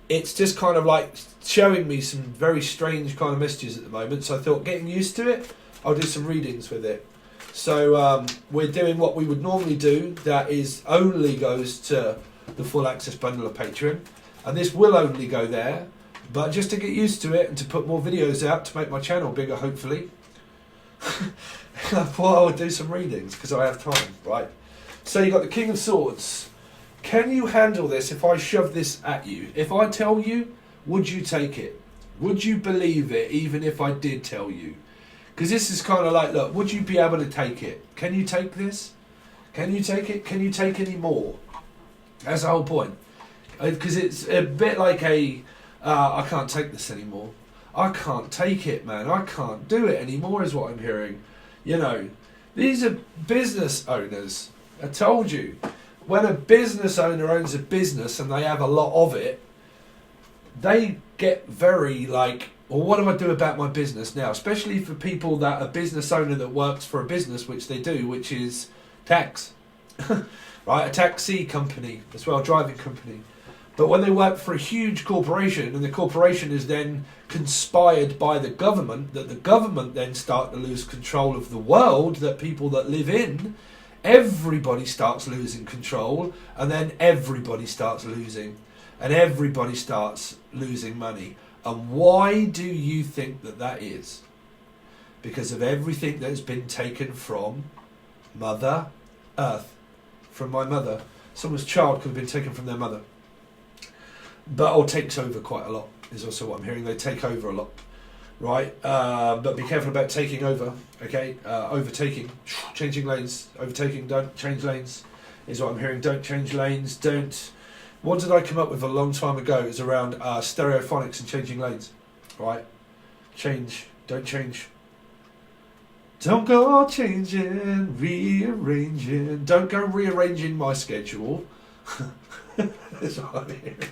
Speaker 1: It's just kind of like showing me some very strange kind of messages at the moment, so I thought, getting used to it, I'll do some readings with it. So we're doing what we would normally do, that is only goes to the full access bundle of Patron, and this will only go there, but just to get used to it and to put more videos out to make my channel bigger, hopefully. I thought I would do some readings because I have time, right? So you got the King of Swords. Can you handle this if I shove this at you? If I tell you, would you take it? Would you believe it even if I did tell you? Because this is kind of like, look, would you be able to take it? Can you take this? Can you take it? Can you take any more? That's the whole point. Because it's a bit like I can't take this anymore. I can't take it, man. I can't do it anymore is what I'm hearing. You know, these are business owners. I told you. When a business owner owns a business and they have a lot of it, they get very like, well, what do I do about my business now? Especially for people that a business owner that works for a business, which they do, which is tax. Right, a taxi company as well, driving company. But when they work for a huge corporation, and the corporation is then conspired by the government, that the government then start to lose control of the world that people that live in, everybody starts losing control, and then everybody starts losing, and everybody starts losing money. And why do you think that that is? Because of everything that has been taken from Mother Earth, from my mother. Someone's child could have been taken from their mother. Or takes over quite a lot, is also what I'm hearing. They take over a lot, right? But be careful about taking over, okay? Overtaking, changing lanes, overtaking, don't change lanes, is what I'm hearing. Don't change lanes, don't... What did I come up with a long time ago? It was around stereophonics and changing lanes, right? Change, don't change. Don't go changing, rearranging. Don't go rearranging my schedule. That's what I'm hearing.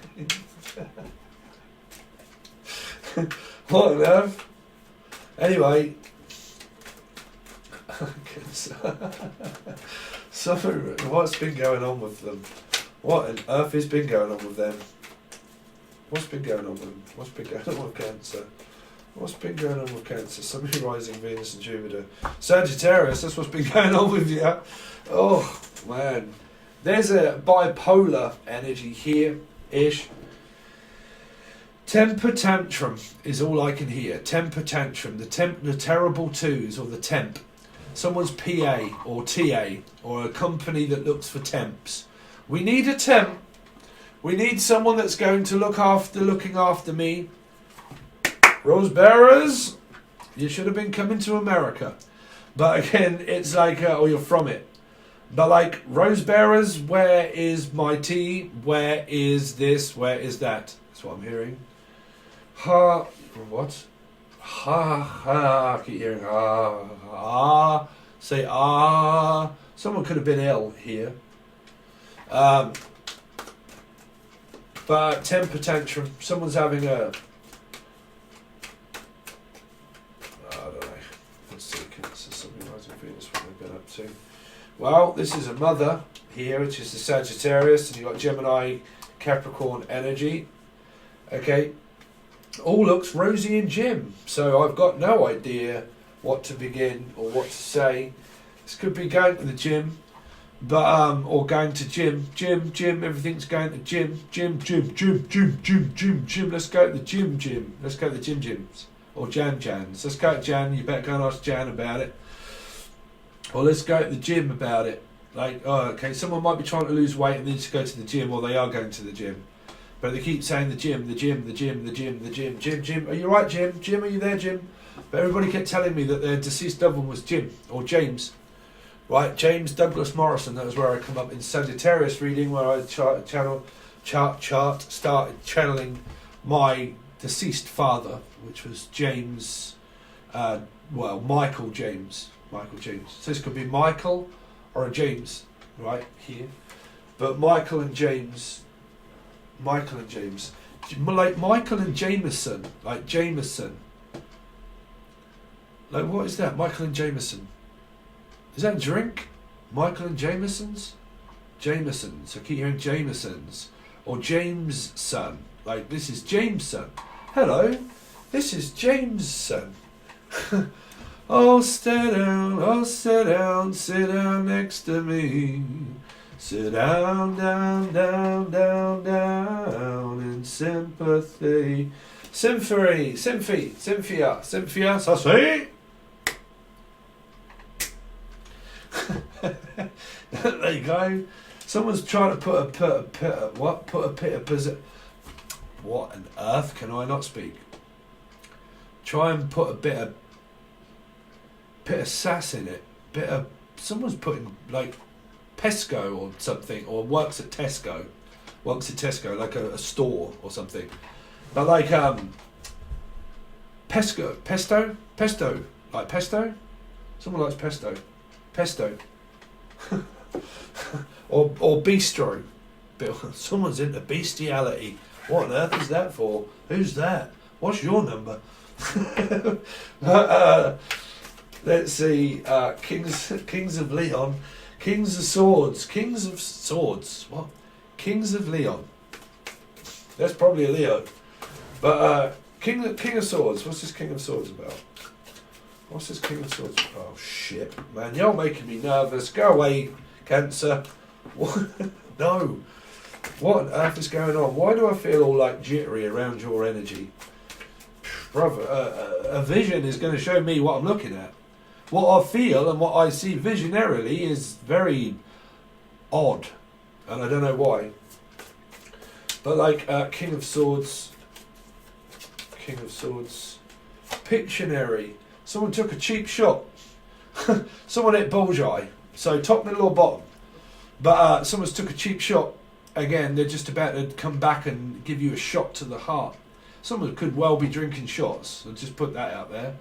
Speaker 1: What on earth? Anyway, what's been going on with them? What on earth has been going on with them? What's been going on with them? What's been going on with Cancer? What's been going on with Cancer? Somebody rising Venus and Jupiter. Sagittarius, that's what's been going on with you. Oh, man. There's a bipolar energy here-ish. Temper tantrum is all I can hear. Temper tantrum. The terrible twos, or the temp. Someone's PA or TA, or a company that looks for temps. We need a temp. We need someone that's going to looking after me. Rose bearers, you should have been coming to America. But again, it's like, oh, you're from it. But like, rose bearers, where is my tea? Where is this? Where is that? That's what I'm hearing. Ha, what? Ha, ha, I keep hearing ah, ah. Say ah. Someone could have been ill here. But temper tantrum. Someone's having a... I don't know. Let's see. Something rising Venus. What they've been up to. Well, this is a mother here, which is the Sagittarius, and you've got Gemini, Capricorn energy. Okay. All looks rosy and Jim. So I've got no idea what to begin or what to say. This could be going to the gym. But or going to gym, everything's going to gym. Let's go to the gym. Let's go to the gyms. Or Jans. Let's go to Jan, you better go and ask Jan about it. Or let's go to the gym about it. Like, oh, okay, someone might be trying to lose weight and needs to go to the gym, or they are going to the gym. But they keep saying the gym. Are you right, Jim? Jim, are you there, Jim? But everybody kept telling me that their deceased loved one was Jim, or James. Right, James Douglas Morrison, that was where I come up in Sagittarius reading, where I started channeling my deceased father, which was James, Michael James. So this could be Michael or a James, right, here. But Michael and James, like Michael and Jameson, like Jameson. Like, what is that, Michael and Jameson? Is that a drink? Michael and Jameson's? Jameson's. I keep hearing Jameson's. Or James' son. Like, this is James' son. Hello, this is James' son. Oh, sit down next to me. Sit down, down in sympathy. Cynthia, Sassy. There you go. Someone's trying to put a what on earth can I not speak? Try and put a bit of sass in it. Someone's putting like Pesco or something, or works at Tesco, like a store or something. But like pesto, like pesto. Someone likes pesto. or bistro. Someone's into bestiality. What on earth is that for? Who's that? What's your number? Let's see. Kings of Leon. Kings of Swords. What? Kings of Leon. That's probably a Leo. But King of Swords. What's this King of Swords about? What's this King of Swords? Oh shit, man! You're making me nervous. Go away, Cancer. What? No. What on earth is going on? Why do I feel all like jittery around your energy? Brother, a vision is going to show me what I'm looking at. What I feel and what I see visionarily is very odd. And I don't know why. But like King of Swords. Pictionary. Someone took a cheap shot. Someone hit bullseye. So top, middle or bottom. But someone's took a cheap shot. Again, they're just about to come back and give you a shot to the heart. Someone could well be drinking shots. I'll just put that out there.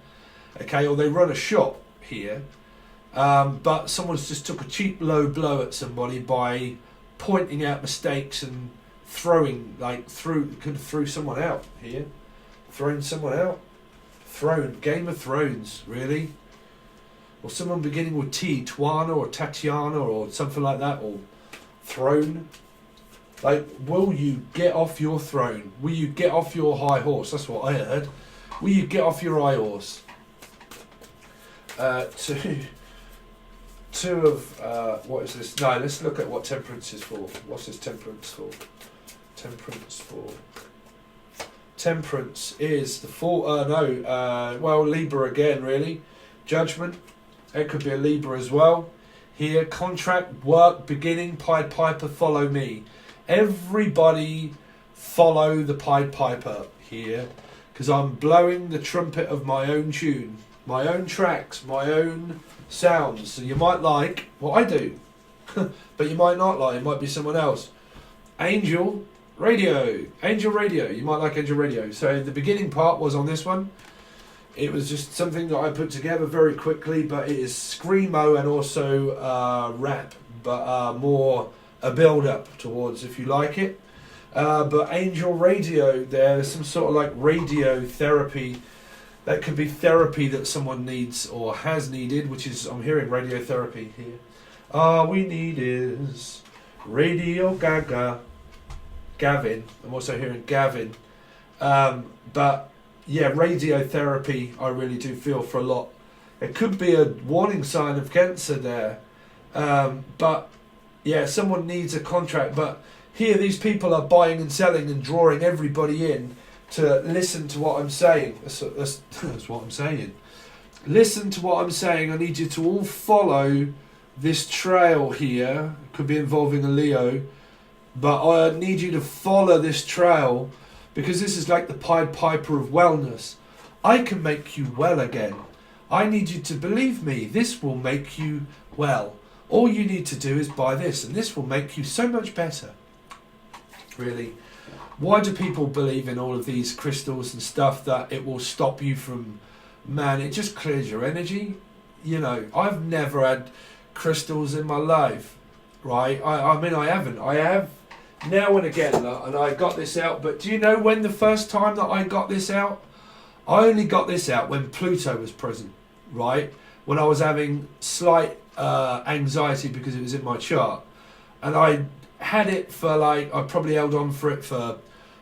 Speaker 1: Okay, or they run a shot here. But someone's just took a cheap low blow at somebody by pointing out mistakes and throwing, could have threw someone out here. Thrown someone out. Thrown. Game of Thrones, really? Or someone beginning with T, Twana or Tatiana or something like that, or throne. Like, will you get off your throne? Will you get off your high horse? That's what I heard. Will you get off your high horse? Two of, what is this? No, let's look at what temperance is for. What's this temperance for? Temperance is the well, Libra again, really. Judgment. It could be a Libra as well. Here, contract, work, beginning, Pied Piper, follow me. Everybody follow the Pied Piper here, because I'm blowing the trumpet of my own tune, my own tracks, my own sounds. So you might like what I do, but you might not like. It might be someone else. Angel Radio. You might like Angel Radio. So the beginning part was on this one. It was just something that I put together very quickly, but it is screamo and also rap, but more a build-up towards, if you like it. But Angel Radio, there's some sort of like radio therapy. That could be therapy that someone needs or has needed, which is, I'm hearing radiotherapy here. All we need is Radio Gaga. Gavin. I'm also hearing Gavin. But yeah, radiotherapy, I really do feel for a lot. It could be a warning sign of cancer there. But yeah, someone needs a contract. But here, these people are buying and selling and drawing everybody in to listen to what I'm saying. That's what I'm saying. Listen to what I'm saying. I need you to all follow this trail here. Could be involving a Leo. But I need you to follow this trail, because this is like the Pied Piper of wellness. I can make you well again. I need you to believe me. This will make you well. All you need to do is buy this, and this will make you so much better. Really. Why do people believe in all of these crystals and stuff that it will stop you from... Man, it just clears your energy. You know, I've never had crystals in my life, right? I mean, I haven't. I have now and again, and I got this out. But do you know when the first time that I got this out? I only got this out when Pluto was present, right? When I was having slight anxiety because it was in my chart. And I had it for I probably held on for it for,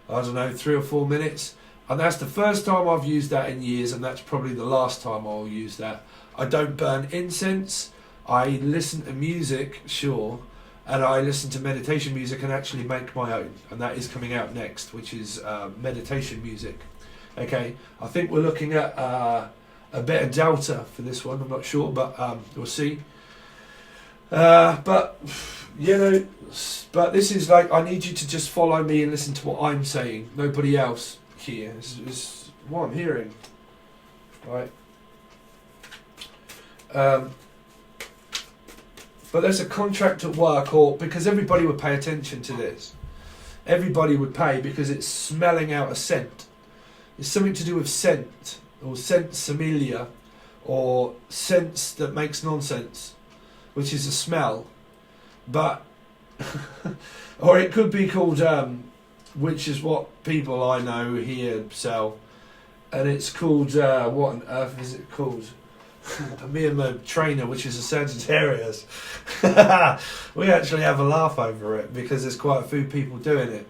Speaker 1: I don't know, 3 or 4 minutes. And that's the first time I've used that in years, and that's probably the last time I'll use that. I don't burn incense. I listen to music, sure. And I listen to meditation music and actually make my own. And that is coming out next, which is meditation music. Okay, I think we're looking at a bit of Delta for this one. I'm not sure, but we'll see. But, you know, but this is like, I need you to just follow me and listen to what I'm saying. Nobody else here. This is what I'm hearing. Right. But there's a contract at work, or because everybody would pay attention to this. Everybody would pay because it's smelling out a scent. It's something to do with scent, or sense familiar, or sense that makes nonsense, which is a smell. But, or it could be called, which is what people I know here sell, and it's called, what on earth is it called? Me and my trainer, which is a Sagittarius, we actually have a laugh over it because there's quite a few people doing it.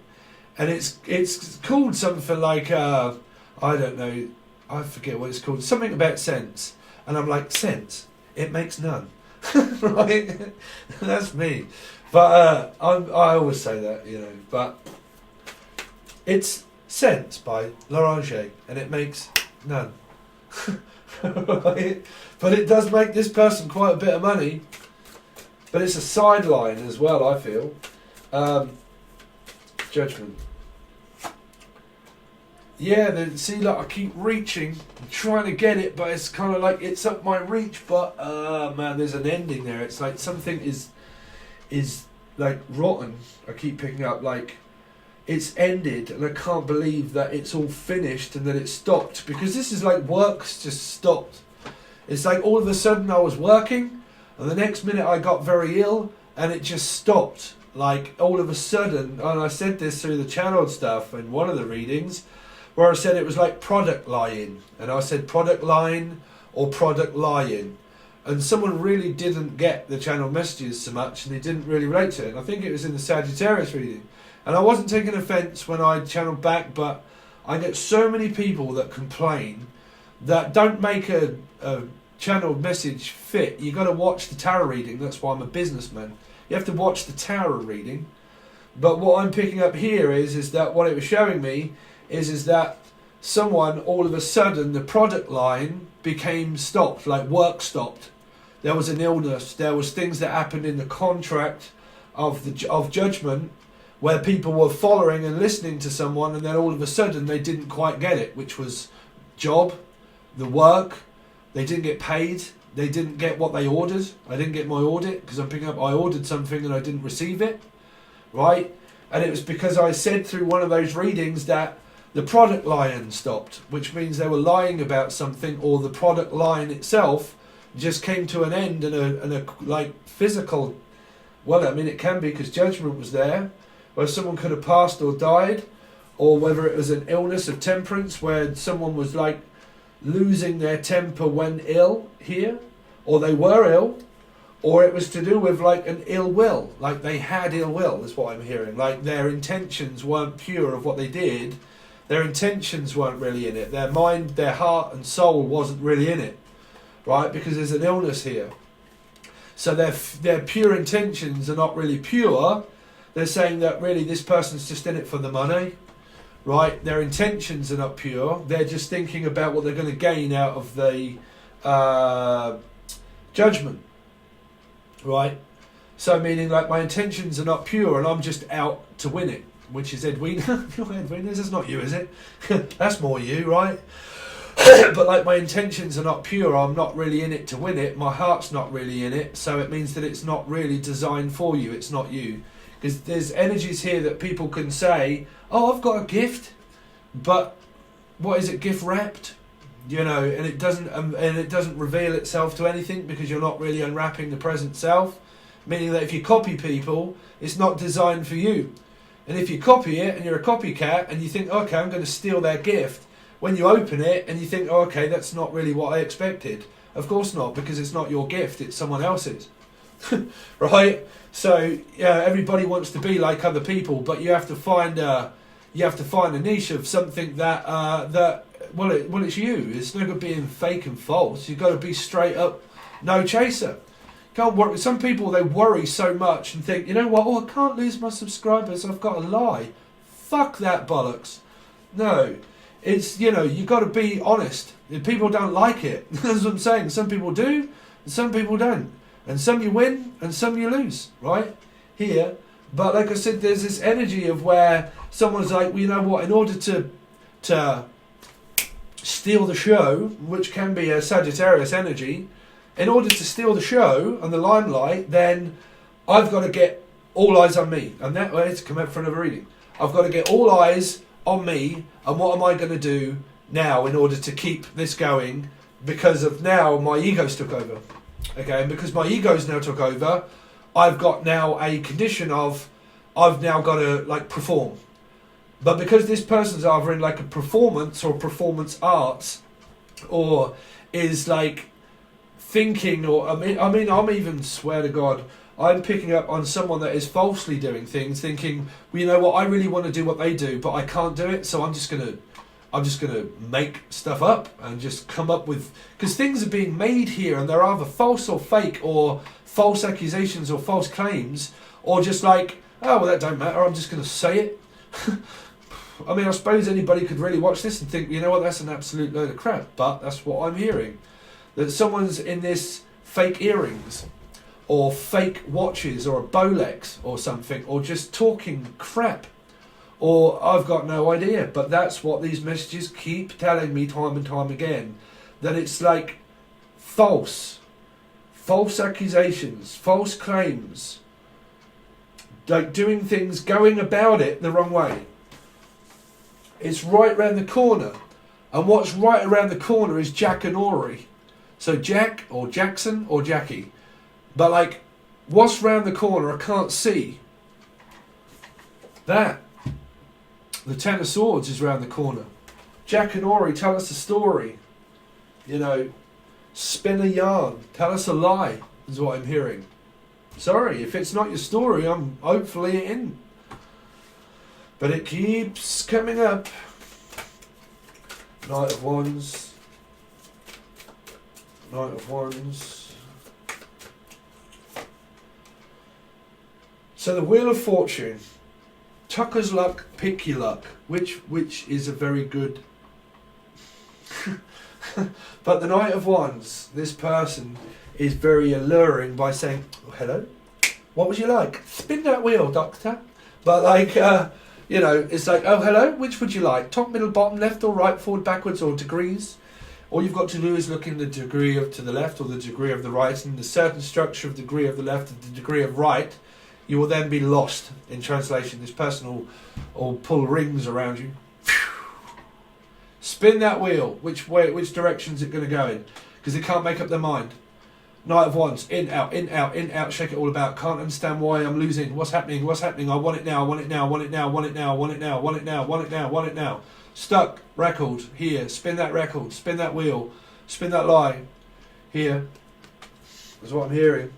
Speaker 1: and it's called something like I don't know, I forget what it's called, something about sense, and I'm like, sense, it makes none. Right? That's me. But I always say that, you know, but it's Sense by L'Orange, and it makes none. Right? But it does make this person quite a bit of money, but it's a sideline as well, I feel. Judgment. Yeah, see, like, I keep reaching, trying to get it, but it's kind of like it's up my reach, but man, there's an ending there. It's like something is like rotten. I keep picking up, like, it's ended, and I can't believe that it's all finished and that it stopped, because this is like work's just stopped. It's like all of a sudden I was working, and the next minute I got very ill, and it just stopped. Like, all of a sudden, and I said this through the channeled stuff in one of the readings, where I said it was like product lying, and I said product line or product lying, and someone really didn't get the channel messages so much, and they didn't really relate to it. And I think it was in the Sagittarius reading, and I wasn't taking offence when I channeled back, but I get so many people that complain that don't make a channel message fit. You got to watch the tarot reading. That's why I'm a businessman. You have to watch the tarot reading. But what I'm picking up here is that what it was showing me is that someone, all of a sudden, the product line became stopped, like work stopped. There was an illness. There was things that happened in the contract of judgment, where people were following and listening to someone, and then all of a sudden they didn't quite get it, which was job, the work. They didn't get paid. They didn't get what they ordered. I didn't get my audit because I'm picking up, I ordered something and I didn't receive it, right? And it was because I said through one of those readings that the product line stopped, which means they were lying about something, or the product line itself just came to an end, and a like physical, well, I mean, it can be, because judgment was there, where someone could have passed or died, or whether it was an illness of temperance where someone was like losing their temper when ill here, or they were ill, or it was to do with like an ill will, like they had ill will, is what I'm hearing. Like their intentions weren't pure of what they did, their intentions weren't really in it, their mind, their heart and soul wasn't really in it, right? Because there's an illness here. So their pure intentions are not really pure. They're saying that really this person's just in it for the money, right? Their intentions are not pure. They're just thinking about what they're going to gain out of the judgment, right? So meaning like my intentions are not pure and I'm just out to win it, which is Edwina. Edwina, this is not you, is it? That's more you, right? But like my intentions are not pure, I'm not really in it to win it, my heart's not really in it, so it means that it's not really designed for you, it's not you. Because there's energies here that people can say, oh, I've got a gift, but what is it, gift wrapped? You know, and it doesn't reveal itself to anything, because you're not really unwrapping the present self. Meaning that if you copy people, it's not designed for you. And if you copy it and you're a copycat and you think, okay, I'm going to steal their gift, when you open it and you think, oh, okay, that's not really what I expected. Of course not, because it's not your gift, it's someone else's. Right? So yeah, everybody wants to be like other people, but you have to find a niche of something that it's you. It's no good being fake and false. You've got to be straight up, no chaser. Can't worry. Some people, they worry so much and think, you know what? Oh, I can't lose my subscribers. I've got to lie. Fuck that bollocks. No, it's, you know, you got to be honest. If people don't like it, that's what I'm saying. Some people do, and some people don't. And some you win, and some you lose, right? Here. But like I said, there's this energy of where someone's like, well, you know what, in order to steal the show, which can be a Sagittarius energy, in order to steal the show and the limelight, then I've got to get all eyes on me. And that way, to come out for another reading. I've got to get all eyes on me, and what am I going to do now in order to keep this going? Because of now, my ego's took over. Okay, and because my ego's now took over, I've got now a condition of, I've now got to like perform. But because this person's either in like a performance or performance arts, or is like thinking, or I mean, I'm even, swear to God, I'm picking up on someone that is falsely doing things, thinking, well, you know what, I really want to do what they do, but I can't do it, so I'm just gonna make stuff up and just come up with, because things are being made here and they're either false or fake, or false accusations or false claims, or just like, oh well, that don't matter, I'm just gonna say it. I mean, I suppose anybody could really watch this and think, you know what, that's an absolute load of crap, but that's what I'm hearing. That someone's in this fake earrings, or fake watches, or a Bolex or something, or just talking crap, or I've got no idea, but that's what these messages keep telling me time and time again, that it's like false accusations, false claims, like doing things, going about it the wrong way. It's right round the corner, and what's right around the corner is Jack and Ori. So Jack, or Jackson, or Jackie. But like, what's round the corner I can't see. That. The Ten of Swords is round the corner. Jack and Ori, tell us a story. You know, spin a yarn. Tell us a lie, is what I'm hearing. Sorry, if it's not your story, I'm hopefully in. But it keeps coming up. Knight of Wands. Knight of Wands. So the Wheel of Fortune. Tucker's luck, pick your luck. Which is a very good... But the Knight of Wands, this person is very alluring by saying, oh, hello, what would you like? Spin that wheel, doctor. But like... you know, it's like, oh, hello, which would you like? Top, middle, bottom, left or right, forward, backwards, or degrees? All you've got to do is look in the degree of to the left or the degree of the right, and the certain structure of degree of the left and the degree of right, you will then be lost in translation. This person will pull rings around you. Spin that wheel. Which direction is it going to go in? Because they can't make up their mind. Knight of Wands, in, out, in, out, in, out, shake it all about. Can't understand why I'm losing. What's happening? What's happening? I want it now, I want it now, I want it now, I want it now, I want it now, I want it now, I want it now, I want it now. Stuck, record, here, spin that record, spin that wheel, spin that lie, here. That's what I'm hearing.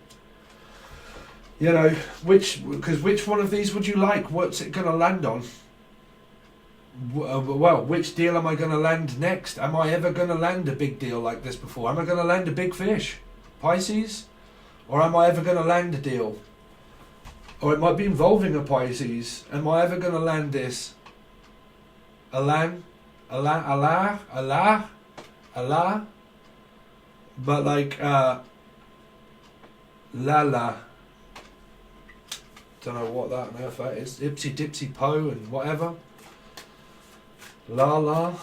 Speaker 1: You know, which one of these would you like? What's it going to land on? Well, which deal am I going to land next? Am I ever going to land a big deal like this before? Am I going to land a big fish? Pisces? Or am I ever going to land a deal? Or it might be involving a Pisces. Am I ever going to land this? Allah? But like, Lala. Don't know what that on earth that is. Ipsy dipsy po and whatever. La.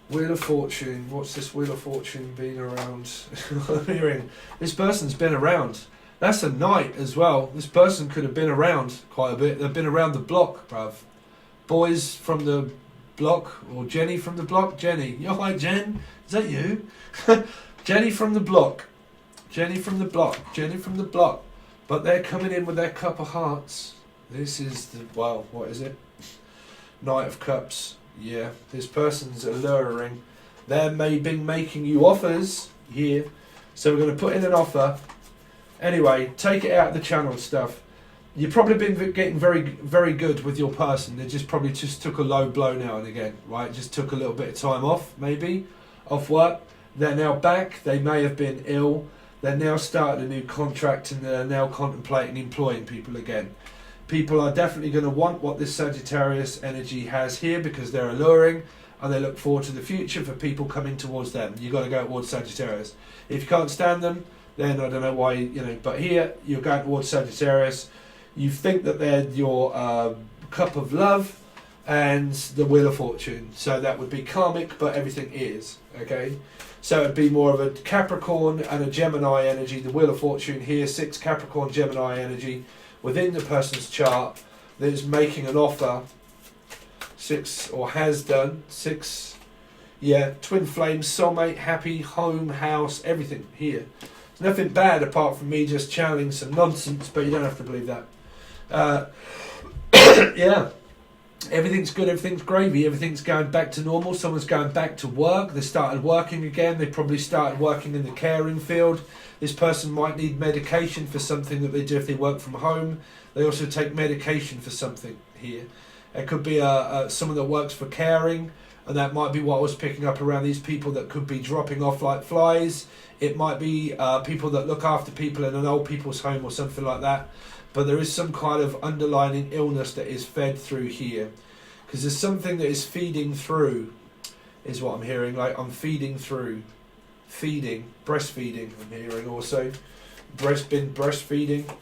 Speaker 1: Wheel of Fortune. What's this Wheel of Fortune been around? I'm hearing this person's been around. That's a knight as well. This person could have been around quite a bit. They've been around the block, bruv. Boys from the block, or Jenny from the block. Jenny. You're hi, Jen. Is that you? Jenny from the block. Jenny from the block. Jenny from the block. But they're coming in with their cup of hearts. This is the, well, what is it? Knight of Cups. Yeah, this person's alluring. They're maybe making you offers here. So we're going to put in an offer. Anyway, take it out of the channel stuff. You've probably been getting very, very good with your person. They just probably just took a low blow now and again, right? Just took a little bit of time off, maybe, off work. They're now back. They may have been ill. They're now starting a new contract and they're now contemplating employing people again. People are definitely going to want what this Sagittarius energy has here because they're alluring and they look forward to the future for people coming towards them. You've got to go towards Sagittarius. If you can't stand them, then I don't know why, you know, but here you're going towards Sagittarius. You think that they're your cup of love and the Wheel of Fortune. So that would be karmic, but everything is, okay? So it'd be more of a Capricorn and a Gemini energy. The Wheel of Fortune here, 6 Capricorn Gemini energy within the person's chart that is making an offer. 6, or has done, 6, yeah, twin flames, soulmate, happy, home, house, everything here. There's nothing bad apart from me just channeling some nonsense, but you don't have to believe that. Yeah. Everything's good, everything's gravy, everything's going back to normal. Someone's going back to work. They started working again. They probably started working in the caring field. This person might need medication for something that they do if they work from home. They also take medication for something here. It could be someone that works for caring, and that might be what I was picking up around these people that could be dropping off like flies. It might be people that look after people in an old people's home or something like that. But there is some kind of underlying illness that is fed through here. Because there's something that is feeding through, is what I'm hearing. Like, I'm feeding through. Feeding. Breastfeeding, I'm hearing also. Breastfeeding.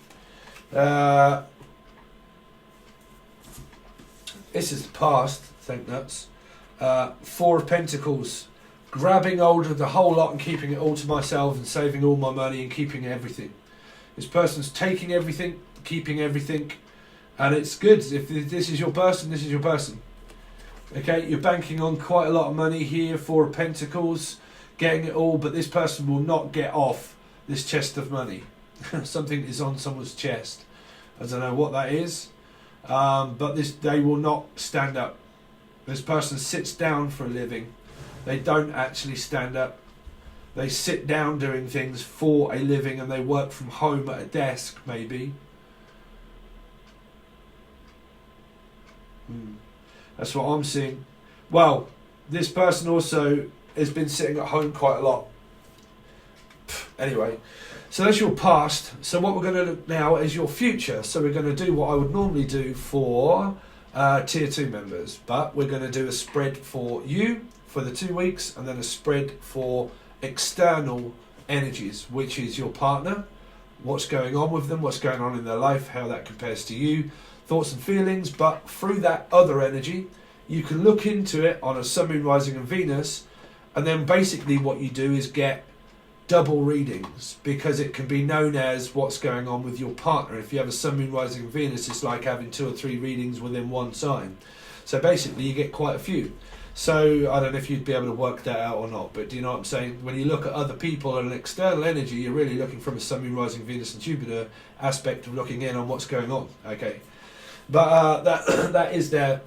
Speaker 1: This is the past, thank nuts. Four of Pentacles. Grabbing hold of the whole lot and keeping it all to myself and saving all my money and keeping everything. This person's taking everything, keeping everything, and it's good. If this is your person, this is your person. Okay, you're banking on quite a lot of money here. Four of Pentacles, getting it all, but this person will not get off this chest of money. Something is on someone's chest. I don't know what that is, but they will not stand up. This person sits down for a living. They don't actually stand up. They sit down doing things for a living, and they work from home at a desk, maybe. That's what I'm seeing. Well, this person also has been sitting at home quite a lot. Anyway, so that's your past. So what we're going to look now is your future. So we're going to do what I would normally do for Tier 2 members. But we're going to do a spread for you for the 2 weeks, and then a spread for external energies, which is your partner, what's going on with them, what's going on in their life, how that compares to you, thoughts and feelings. But through that other energy, you can look into it on a Sun, Moon, Rising and Venus, and then basically what you do is get double readings, because it can be known as what's going on with your partner. If you have a Sun, Moon, Rising and Venus, it's like having 2 or 3 readings within one sign. So basically you get quite a few. So I don't know if you'd be able to work that out or not, but do you know what I'm saying? When you look at other people and an external energy, you're really looking from a Sun, Moon, Rising, Venus and Jupiter aspect of looking in on what's going on. Okay, but that is there.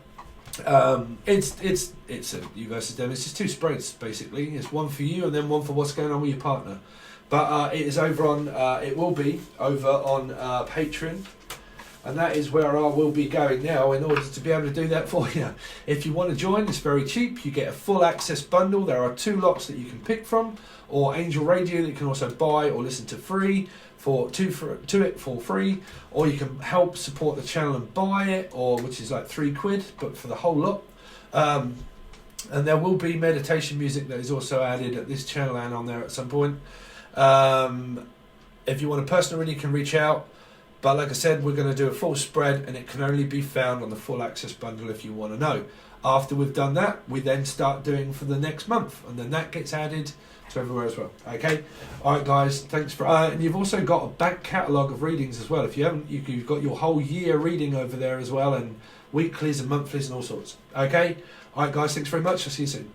Speaker 1: It's a you versus them. It's just 2 spreads basically. It's one for you and then one for what's going on with your partner. But it is over on. It will be over on Patron. And that is where I will be going now in order to be able to do that for you. If you want to join, it's very cheap. You get a full access bundle. There are 2 lots that you can pick from, or Angel Radio that you can also buy or listen to free for it for free, or you can help support the channel and buy it, or which is like £3, but for the whole lot. And there will be meditation music that is also added at this channel and on there at some point. If you want a personal reading, you can reach out. But like I said, we're going to do a full spread, and it can only be found on the full access bundle if you want to know. After we've done that, we then start doing for the next month, and then that gets added to everywhere as well. Okay, all right, guys. Thanks for. And you've also got a back catalogue of readings as well. If you haven't, you've got your whole year reading over there as well, and weeklies and monthlies and all sorts. Okay, all right, guys. Thanks very much. I'll see you soon.